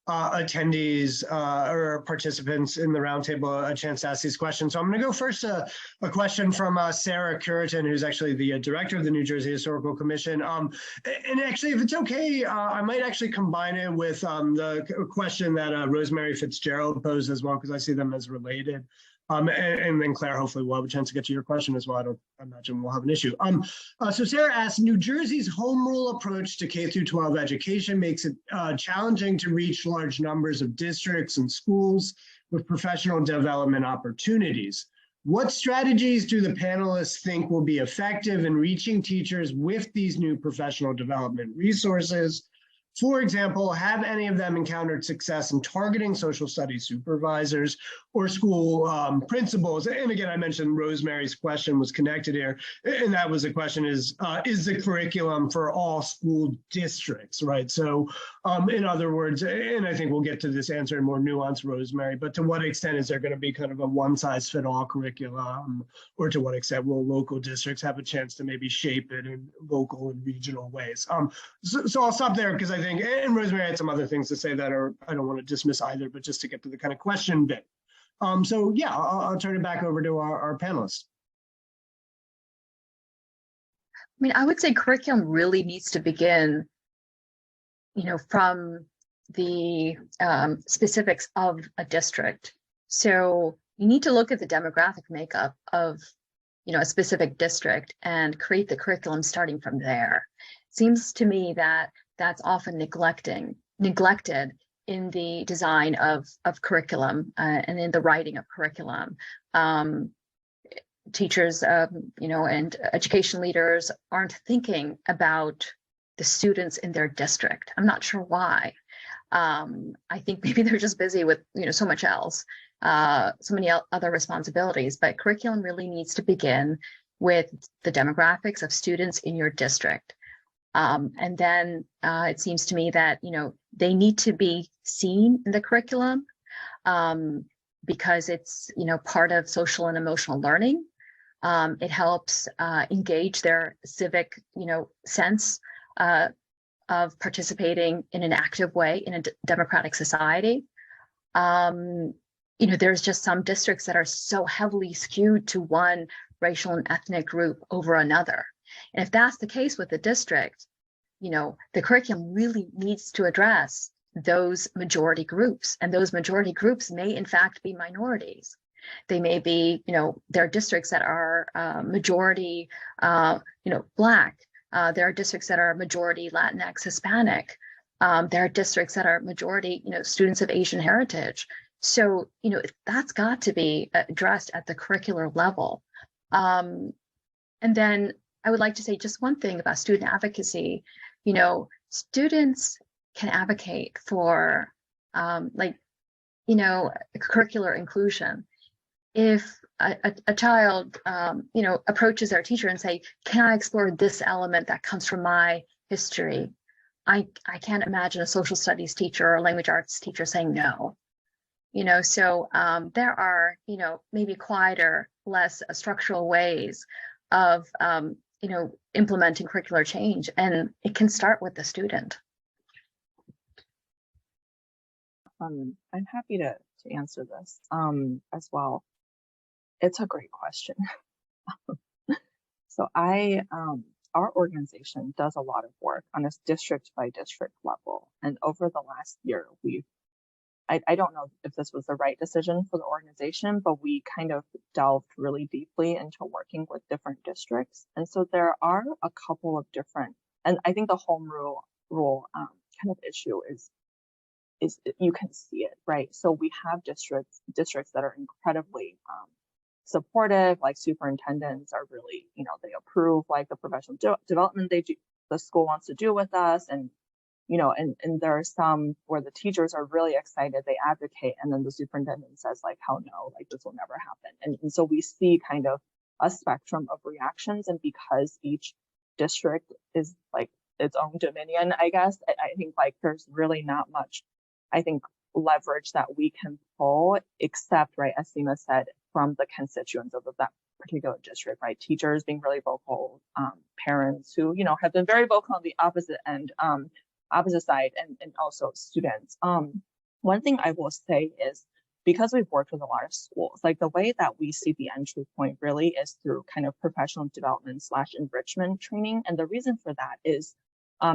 attendees or participants in the roundtable a chance to ask these questions. So I'm going to go first a question from Sarah Curitan, who's actually the director of the New Jersey Historical Commission. And actually, if it's okay, I might actually combine it with the question that Rosemary Fitzgerald posed as well, because I see them as related. And then Claire, hopefully we'll have a chance to get to your question as well. I don't imagine we'll have an issue. So Sarah asks, New Jersey's home rule approach to K through 12 education makes it challenging to reach large numbers of districts and schools with professional development opportunities. What strategies do the panelists think will be effective in reaching teachers with these new professional development resources? For example, have any of them encountered success in targeting social studies supervisors or school principals? And again, I mentioned Rosemary's question was connected here, and that was the question is the curriculum for all school districts, right? So in other words, and I think we'll get to this answer in more nuance, Rosemary, but to what extent is there going to be kind of a one-size-fit-all curriculum, or to what extent will local districts have a chance to maybe shape it in local and regional ways? So I'll stop there because I think, and Rosemary had some other things to say that are, I don't want to dismiss either, but just to get to the kind of question bit. So yeah, I'll turn it back over to our panelists.
I mean, I would say curriculum really needs to begin, from the specifics of a district. So you need to look at the demographic makeup of, a specific district and create the curriculum starting from there. Seems to me that that's often neglected in the design of curriculum and in the writing of curriculum. Teachers, and education leaders aren't thinking about the students in their district. I'm not sure why. I think maybe they're just busy with, so much else, so many other responsibilities, but curriculum really needs to begin with the demographics of students in your district. And then it seems to me that, they need to be seen in the curriculum because it's, part of social and emotional learning. It helps engage their civic, sense of participating in an active way in a democratic society. There's just some districts that are so heavily skewed to one racial and ethnic group over another. And if that's the case with the district, the curriculum really needs to address those majority groups. And those majority groups may in fact be minorities. They may be, there are districts that are majority, Black. There are districts that are majority Latinx, Hispanic. There are districts that are majority, students of Asian heritage. So, that's got to be addressed at the curricular level. And then I would like to say just one thing about student advocacy. Students can advocate for curricular inclusion. If a child, approaches their teacher and say, can I explore this element that comes from my history? I can't imagine a social studies teacher or a language arts teacher saying no. So there are, maybe quieter, less structural ways of, implementing curricular change, and it can start with the student.
I'm happy to answer this as well. It's a great question. So our organization does a lot of work on a district by district level. And over the last year, I don't know if this was the right decision for the organization, but we kind of delved really deeply into working with different districts. And so there are a couple of different, and I think the home rule kind of issue is you can see it, right? So we have districts that are incredibly supportive, like superintendents are really, they approve like the professional development the school wants to do with us, and and there are some where the teachers are really excited, they advocate, and then the superintendent says like, hell no, like this will never happen. And so we see kind of a spectrum of reactions, and because each district is like its own dominion, I guess, I think like there's really not much, I think, leverage that we can pull, except, right, as Sima said, from the constituents of that particular district, right? Teachers being really vocal, parents who, have been very vocal on the opposite end, opposite side, and also students. One thing I will say is, because we've worked with a lot of schools, like the way that we see the entry point really is through kind of professional development / enrichment training. And the reason for that is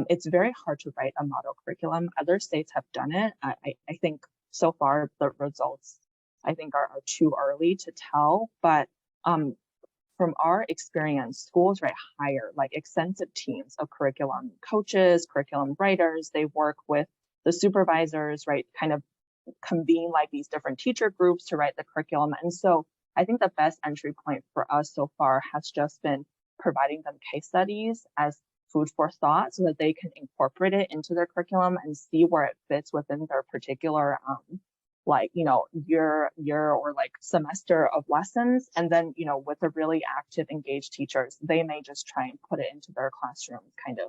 it's very hard to write a model curriculum. Other states have done it. I think so far the results, I think, are too early to tell. But from our experience, schools hire like extensive teams of curriculum coaches, curriculum writers. They work with the supervisors, right, kind of convene like these different teacher groups to write the curriculum. And so I think the best entry point for us so far has just been providing them case studies as food for thought so that they can incorporate it into their curriculum and see where it fits within their particular like, you know, year or like semester of lessons. And then, you know, with the really active, engaged teachers, they may just try and put it into their classroom kind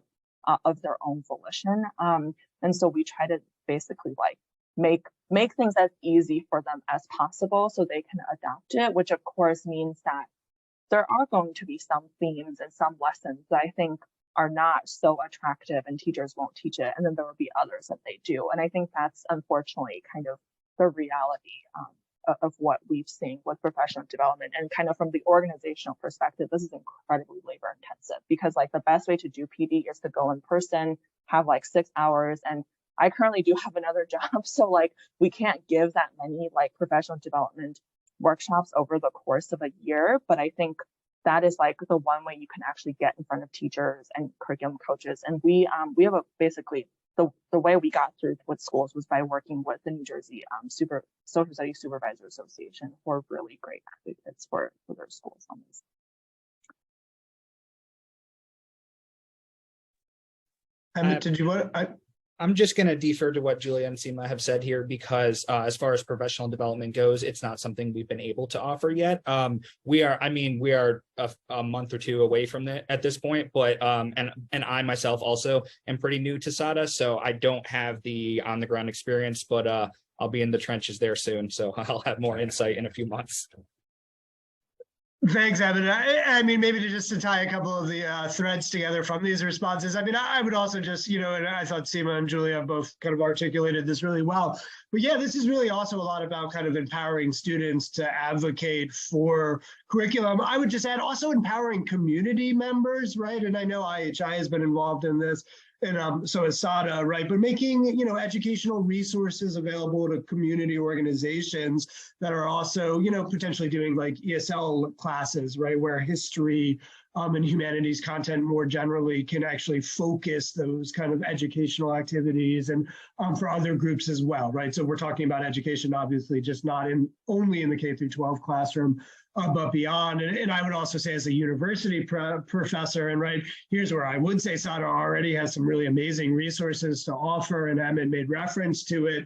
of their own volition. And so we try to basically like make things as easy for them as possible so they can adapt it, which of course means that there are going to be some themes and some lessons that I think are not so attractive and teachers won't teach it. And then there will be others that they do. And I think that's unfortunately kind of the reality of what we've seen with professional development. And kind of from the organizational perspective, this is incredibly labor intensive because like the best way to do PD is to go in person, have like 6 hours. And I currently do have another job. So like we can't give that many like professional development workshops over the course of a year. But I think that is like the one way you can actually get in front of teachers and curriculum coaches. And we have basically the way we got through with schools was by working with the New Jersey Social Studies Supervisor Association, who are really great advocates for their schools on this.
Emmett, did you want?
I'm just going to defer to what Julia and Sima have said here because as far as professional development goes, it's not something we've been able to offer yet. We are a month or two away from that at this point, but and I myself also am pretty new to SADA, so I don't have the on the ground experience, but I'll be in the trenches there soon, so I'll have more insight in a few months.
Thanks, Evan. I mean, maybe to tie a couple of the threads together from these responses. I mean, I would also just, you know, and I thought Sima and Julia both kind of articulated this really well. But yeah, this is really also a lot about kind of empowering students to advocate for curriculum. I would just add also empowering community members, right? And I know IHI has been involved in this. And so is SADA, right? But making, you know, educational resources available to community organizations that are also, you know, potentially doing like ESL classes, right? Where history and humanities content more generally can actually focus those kind of educational activities and for other groups as well, right? So we're talking about education, obviously, just not only in the K through 12 classroom, but beyond. And I would also say as a university professor, and right, here's where I would say SADA already has some really amazing resources to offer, and Emmett made reference to it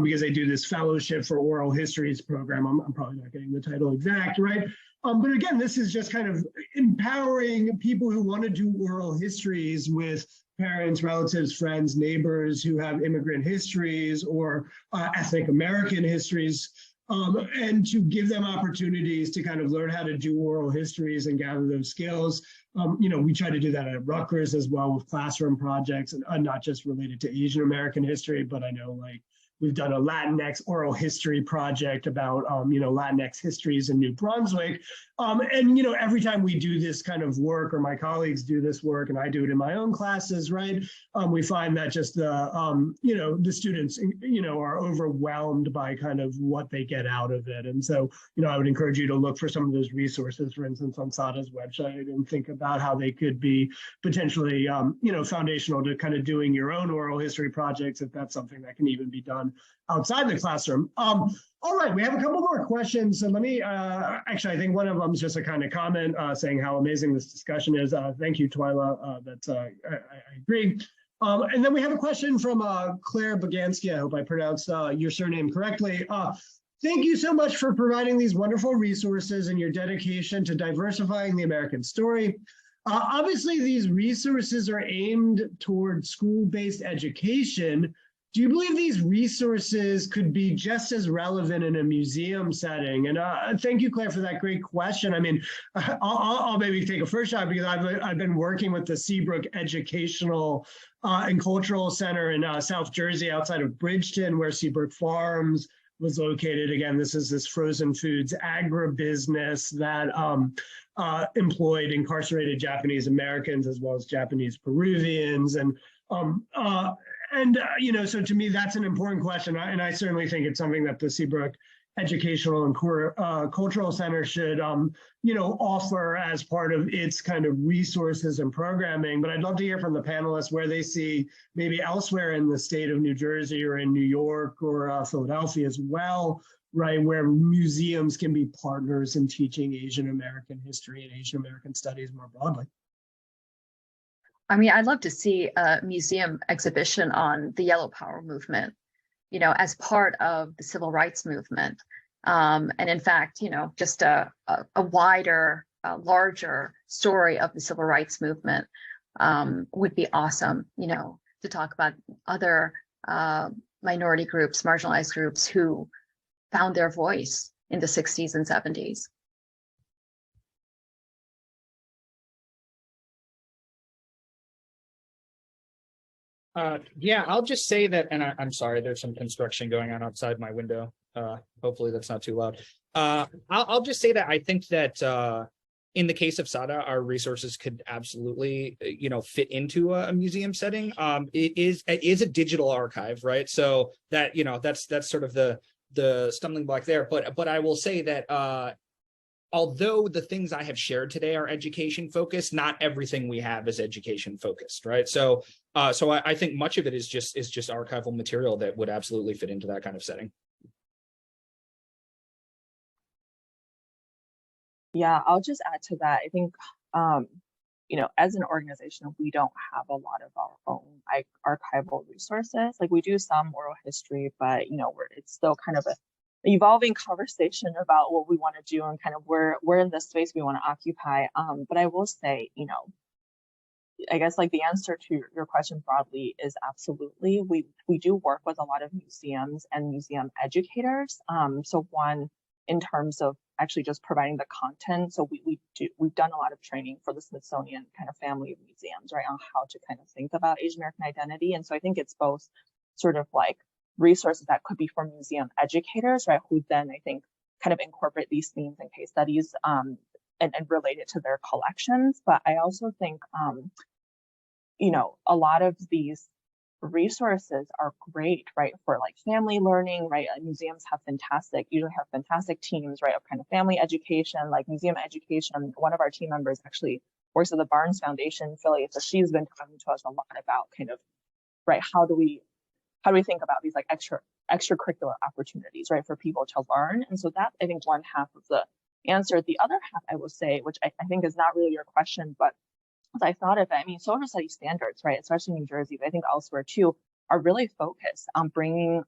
because they do this fellowship for oral histories program. I'm probably not getting the title exact, right? But again, this is just kind of empowering people who want to do oral histories with parents, relatives, friends, neighbors who have immigrant histories or ethnic American histories, and to give them opportunities to kind of learn how to do oral histories and gather those skills. You know, we try to do that at Rutgers as well with classroom projects, and not just related to Asian American history, but I know like we've done a Latinx oral history project about, you know, Latinx histories in New Brunswick. And, you know, every time we do this kind of work, or my colleagues do this work, and I do it in my own classes, right? We find that just the, you know, the students, you know, are overwhelmed by kind of what they get out of it. And so, you know, I would encourage you to look for some of those resources, for instance, on SADA's website, and think about how they could be potentially, you know, foundational to kind of doing your own oral history projects, if that's something that can even be done outside the classroom. All right, we have a couple more questions. So let me, actually, I think one of them is just a kind of comment saying how amazing this discussion is. Thank you, Twyla. I agree. And then we have a question from Claire Bogansky. I hope I pronounced your surname correctly. Thank you so much for providing these wonderful resources and your dedication to diversifying the American story. Obviously, these resources are aimed toward school-based education. Do you believe these resources could be just as relevant in a museum setting? And thank you, Claire, for that great question. I mean, I'll maybe take a first shot because I've been working with the Seabrook Educational and Cultural Center in South Jersey outside of Bridgeton, where Seabrook Farms was located. Again, this is this frozen foods agribusiness that employed incarcerated Japanese Americans as well as Japanese Peruvians. And you know, so to me, that's an important question. And I certainly think it's something that the Seabrook Educational and Cultural Center should, you know, offer as part of its kind of resources and programming. But I'd love to hear from the panelists where they see maybe elsewhere in the state of New Jersey or in New York or Philadelphia as well, right, where museums can be partners in teaching Asian American history and Asian American studies more broadly.
I mean, I'd love to see a museum exhibition on the Yellow Power movement, you know, as part of the civil rights movement. And in fact, you know, just a wider, larger story of the civil rights movement would be awesome, you know, to talk about other minority groups, marginalized groups who found their voice in the 60s and 70s.
Yeah, I'll just say that, and I'm sorry, there's some construction going on outside my window. Hopefully that's not too loud. I'll just say that I think that in the case of SADA, our resources could absolutely, you know, fit into a museum setting. It is a digital archive, right? So that, you know, that's sort of the stumbling block there. But I will say that although the things I have shared today are education focused, not everything we have is education focused, right? So I think much of it is just archival material that would absolutely fit into that kind of setting.
Yeah, I'll just add to that. I think, you know, as an organization, we don't have a lot of our own like archival resources. Like we do some oral history, but you know, it's still kind of a evolving conversation about what we want to do and kind of where in the space we want to occupy. But I will say, you know, I guess like the answer to your question broadly is absolutely. We do work with a lot of museums and museum educators. So one, in terms of actually just providing the content. So we've done a lot of training for the Smithsonian kind of family of museums, right, on how to kind of think about Asian American identity. And so I think it's both sort of like resources that could be for museum educators, right, who then I think kind of incorporate these themes and case studies and relate it to their collections. But I also think, you know, a lot of these resources are great, right, for like family learning, right? Museums usually have fantastic teams, right, of kind of family education, like museum education. One of our team members actually works at the Barnes Foundation in Philly, so she's been talking to us a lot about kind of, right, how do we think about these like extracurricular opportunities, right, for people to learn. And so that's, I think, one half of the answer. The other half, I will say, which I think is not really your question, but as I thought of it, I mean, social studies standards, right, especially in New Jersey, but I think elsewhere too, are really focused on bringing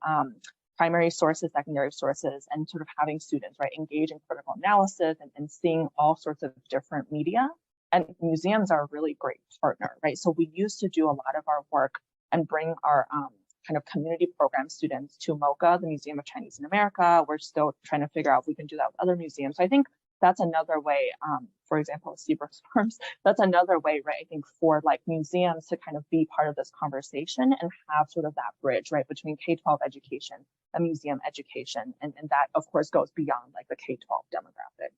primary sources, secondary sources, and sort of having students, right, engage in critical analysis and seeing all sorts of different media. And museums are a really great partner, right? So we used to do a lot of our work and bring our kind of community program students to MoCA, the Museum of Chinese in America. We're still trying to figure out if we can do that with other museums. So I think that's another way, for example, Seabrook's Farms, that's another way, right, I think, for like museums to kind of be part of this conversation and have sort of that bridge, right, between K-12 education and museum education. And that, of course, goes beyond like the K-12 demographic.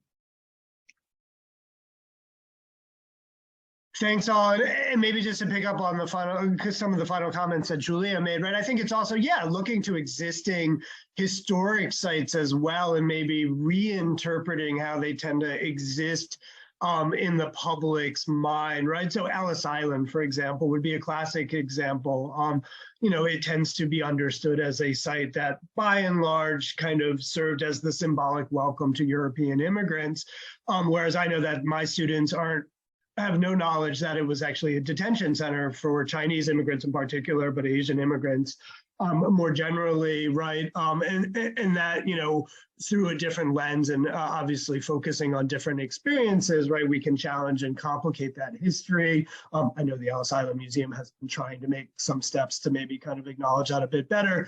Thanks, all. And maybe just to pick up on the final, because some of the final comments that Julia made, right? I think it's also, yeah, looking to existing historic sites as well, and maybe reinterpreting how they tend to exist in the public's mind, right? So Ellis Island, for example, would be a classic example. You know, it tends to be understood as a site that by and large kind of served as the symbolic welcome to European immigrants. Whereas I know that my students have no knowledge that it was actually a detention center for Chinese immigrants in particular, but Asian immigrants more generally, right? And that, you know, through a different lens and obviously focusing on different experiences, right, we can challenge and complicate that history. I know the Ellis Island Museum has been trying to make some steps to maybe kind of acknowledge that a bit better.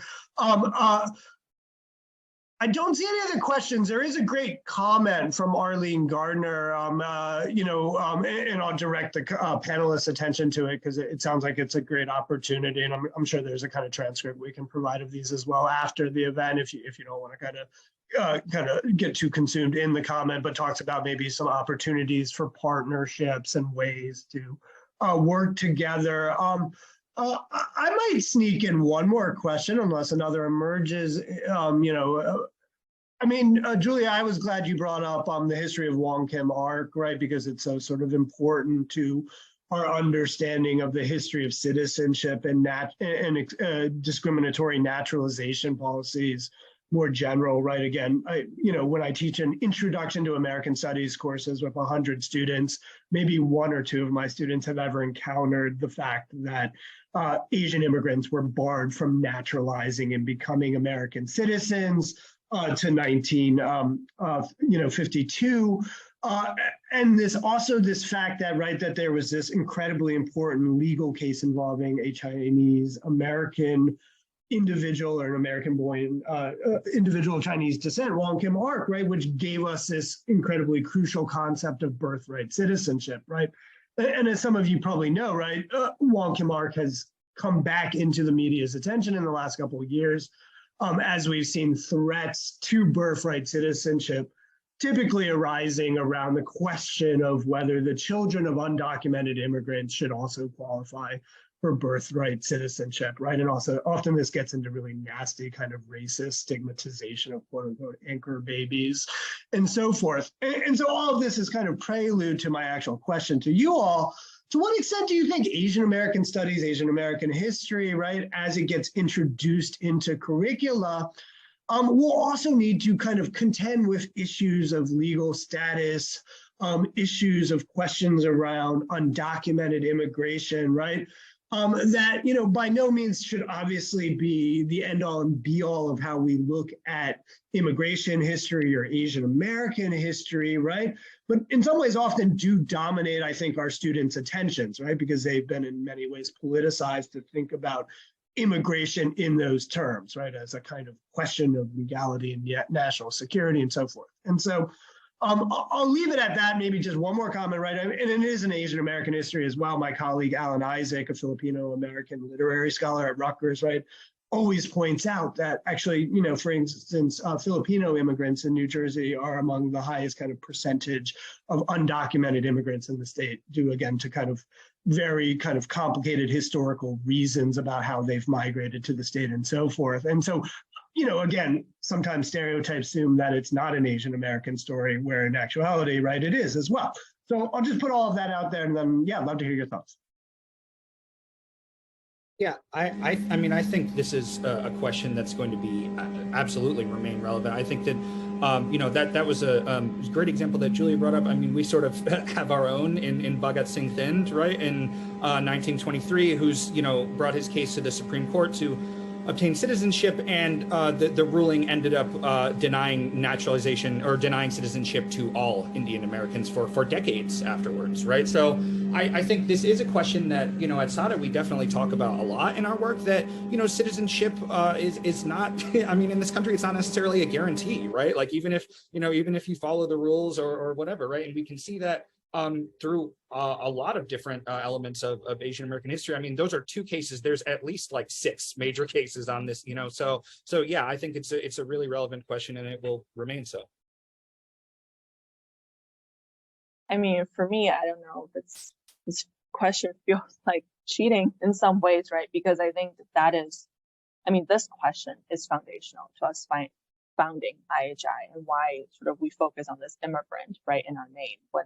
I don't see any other questions. There is a great comment from Arlene Gardner, you know, and I'll direct the panelists' attention to it because it sounds like it's a great opportunity, and I'm sure there's a kind of transcript we can provide of these as well after the event if you don't want to kind of get too consumed in the comment, but talks about maybe some opportunities for partnerships and ways to work together. I might sneak in one more question unless another emerges. You know, I mean, Julia, I was glad you brought up the history of Wang Kim Ark, right? Because it's so sort of important to our understanding of the history of citizenship and discriminatory naturalization policies more general, right? Again, when I teach an introduction to American studies courses with 100 students, maybe one or two of my students have ever encountered the fact that Asian immigrants were barred from naturalizing and becoming American citizens to 1952. And this fact that, right, that there was this incredibly important legal case involving a Chinese American individual, or an American born individual of Chinese descent, Wang Haqq, right, which gave us this incredibly crucial concept of birthright citizenship, right? And as some of you probably know, right, Wang Haqq has come back into the media's attention in the last couple of years, as we've seen threats to birthright citizenship typically arising around the question of whether the children of undocumented immigrants should also qualify for birthright citizenship, right? And also often this gets into really nasty kind of racist stigmatization of quote unquote anchor babies and so forth. And so all of this is kind of prelude to my actual question to you all. To what extent do you think Asian American studies, Asian American history, right, as it gets introduced into curricula, we'll also need to kind of contend with issues of legal status, issues of questions around undocumented immigration, right? That, by no means should obviously be the end all and be all of how we look at immigration history or Asian American history, right? But in some ways often do dominate, I think, our students' attentions, right? Because they've been in many ways politicized to think about immigration in those terms, right? As a kind of question of legality and yet national security and so forth. And so I'll leave it at that. Maybe just one more comment, right? And it is an Asian American history as well. My colleague, Alan Isaac, a Filipino American literary scholar at Rutgers, right, always points out that actually, for instance, Filipino immigrants in New Jersey are among the highest kind of percentage of undocumented immigrants in the state, due again to kind of very kind of complicated historical reasons about how they've migrated to the state and so forth. And so, again, sometimes stereotypes assume that it's not an Asian American story, where in actuality, right, it is as well. So I'll just put all of that out there, and then, yeah, I'd love to hear your thoughts.
Yeah, I mean, I think this is a question that's going to be absolutely remain relevant. I think that, that was a great example that Julia brought up. I mean, we sort of have our own in Bhagat Singh Thind, right, in 1923, who's, brought his case to the Supreme Court to obtain citizenship, and the ruling ended up denying naturalization or denying citizenship to all Indian Americans for decades afterwards, right? So I think this is a question that, at SADA we definitely talk about a lot in our work, that, citizenship is not, I mean, in this country, it's not necessarily a guarantee, right? Like even if you follow the rules or whatever, right? And we can see that through a lot of different elements of Asian American history. I mean, those are two cases. There's at least like 6 major cases on this, so yeah, I think it's a really relevant question, and it will remain so.
I mean, for me, I don't know, this question feels like cheating in some ways, right? Because I think this question is foundational to us founding IHI, and why sort of we focus on this immigrant, right, in our name, when,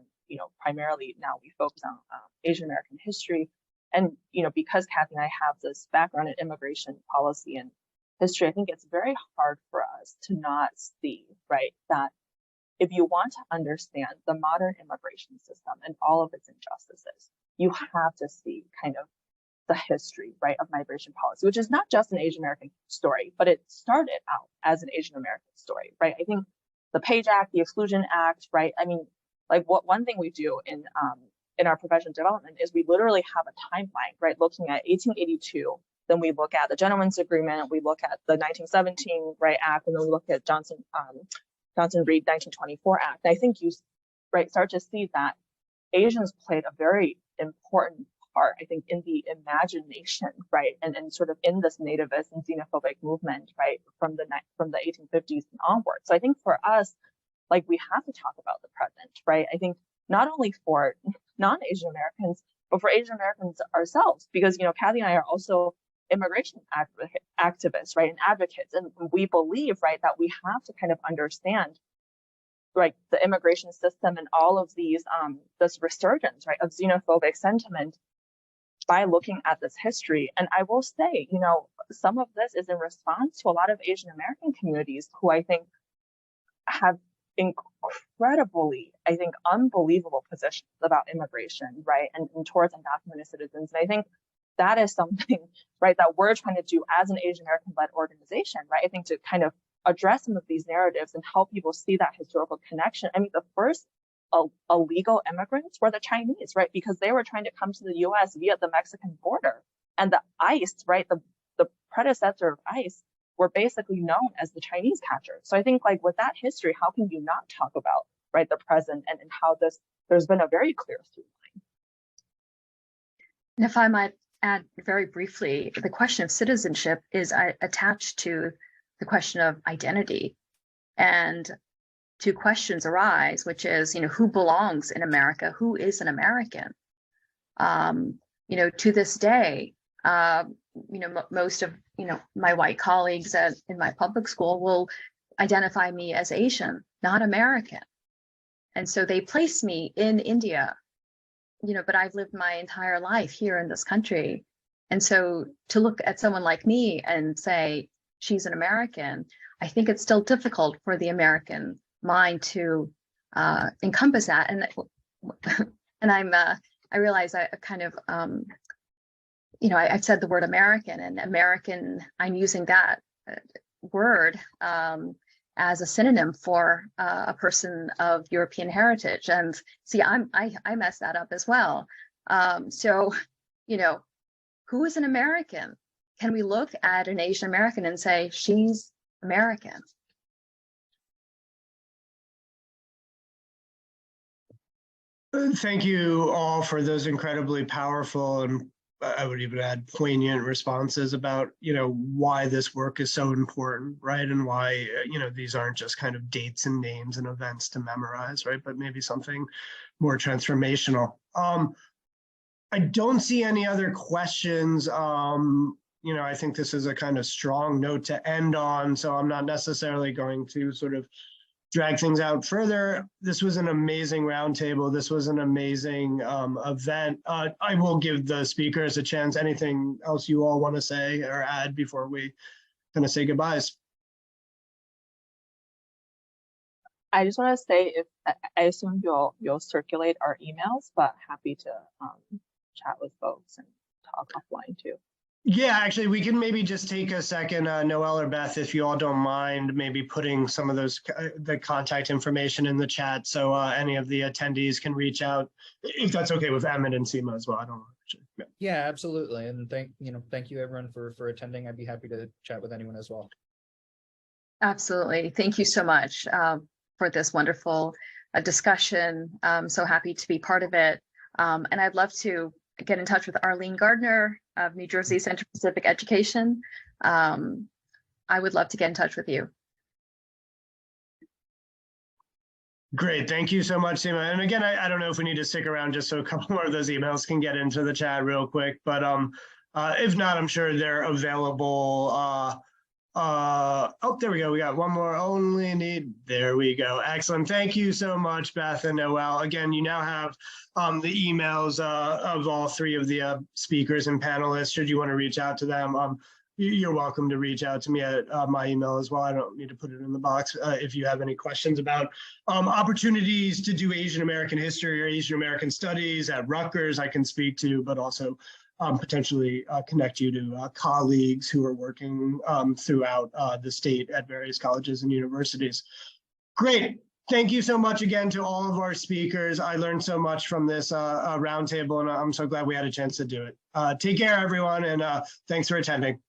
primarily now we focus on Asian American history. And, because Kathy and I have this background in immigration policy and history, I think it's very hard for us to not see, right, that if you want to understand the modern immigration system and all of its injustices, you have to see kind of the history, right, of migration policy, which is not just an Asian American story, but it started out as an Asian American story, right? I think the Page Act, the Exclusion Act, right? I mean, like one thing we do in our professional development is we literally have a timeline, right? Looking at 1882, then we look at the Gentleman's Agreement, we look at the 1917 Act, and then we look at Johnson-Reed 1924 Act. And I think you start to see that Asians played a very important part, I think, in the imagination, right, and sort of in this nativist and xenophobic movement, right, from the 1850s and onward. So I think for us, like, we have to talk about the present, right? I think not only for non-Asian Americans, but for Asian Americans ourselves, because, Kathy and I are also immigration activists, right, and advocates, and we believe, right, that we have to kind of understand, right, the immigration system and all of these this resurgence, right, of xenophobic sentiment by looking at this history. And I will say, some of this is in response to a lot of Asian American communities who I think have incredibly, I think, unbelievable positions about immigration, right, and towards undocumented citizens. And I think that is something, right, that we're trying to do as an Asian American-led organization, right, I think to kind of address some of these narratives and help people see that historical connection. I mean, the first illegal immigrants were the Chinese, right, because they were trying to come to the US via the Mexican border. And the ICE, right, the predecessor of ICE, were basically known as the Chinese catchers. So I think, like, with that history, how can you not talk about, right, the present and how there's been a very clear through line.
And if I might add very briefly, the question of citizenship is attached to the question of identity. And two questions arise, which is, who belongs in America? Who is an American? To this day, most of my white colleagues in my public school will identify me as Asian, not American. And so they place me in India, but I've lived my entire life here in this country. And so to look at someone like me and say she's an American, I think it's still difficult for the American mind to encompass that. And I realize I kind of I've said the word American, and American, I'm using that word as a synonym for a person of European heritage. And see, I messed that up as well. So, who is an American? Can we look at an Asian American and say she's American?
Thank you all for those incredibly powerful and I would even add poignant responses about, why this work is so important, right? And why, these aren't just kind of dates and names and events to memorize, right? But maybe something more transformational. I don't see any other questions. I think this is a kind of strong note to end on, so I'm not necessarily going to sort of drag things out further. This was an amazing roundtable. This was an amazing event. I will give the speakers a chance. Anything else you all want to say or add before we kind of say goodbyes?
I just want to say, I assume you'll circulate our emails, but happy to chat with folks and talk offline too.
Yeah, actually, we can maybe just take a second, Noelle or Beth, if you all don't mind, maybe putting some of those the contact information in the chat, so any of the attendees can reach out, if that's okay with Emmett and Sima as well. I don't know. Actually.
Yeah, absolutely, and thank you everyone for attending. I'd be happy to chat with anyone as well.
Absolutely, thank you so much for this wonderful discussion. I'm so happy to be part of it, and I'd love to get in touch with Arlene Gardner of New Jersey Center for Pacific Education. I would love to get in touch with you.
Great, thank you so much, Sima. And again, I don't know if we need to stick around just so a couple more of those emails can get into the chat real quick, but if not, I'm sure they're available. Oh, there we go. We got one more. There we go. Excellent. Thank you so much, Beth and Noelle. Again, you now have the emails of all three of the speakers and panelists. Should you want to reach out to them, you're welcome to reach out to me at my email as well. I don't need to put it in the box. If you have any questions about opportunities to do Asian American history or Asian American studies at Rutgers, I can speak to, but also potentially connect you to colleagues who are working throughout the state at various colleges and universities. Great. Thank you so much again to all of our speakers. I learned so much from this roundtable, and I'm so glad we had a chance to do it. Take care, everyone, and thanks for attending.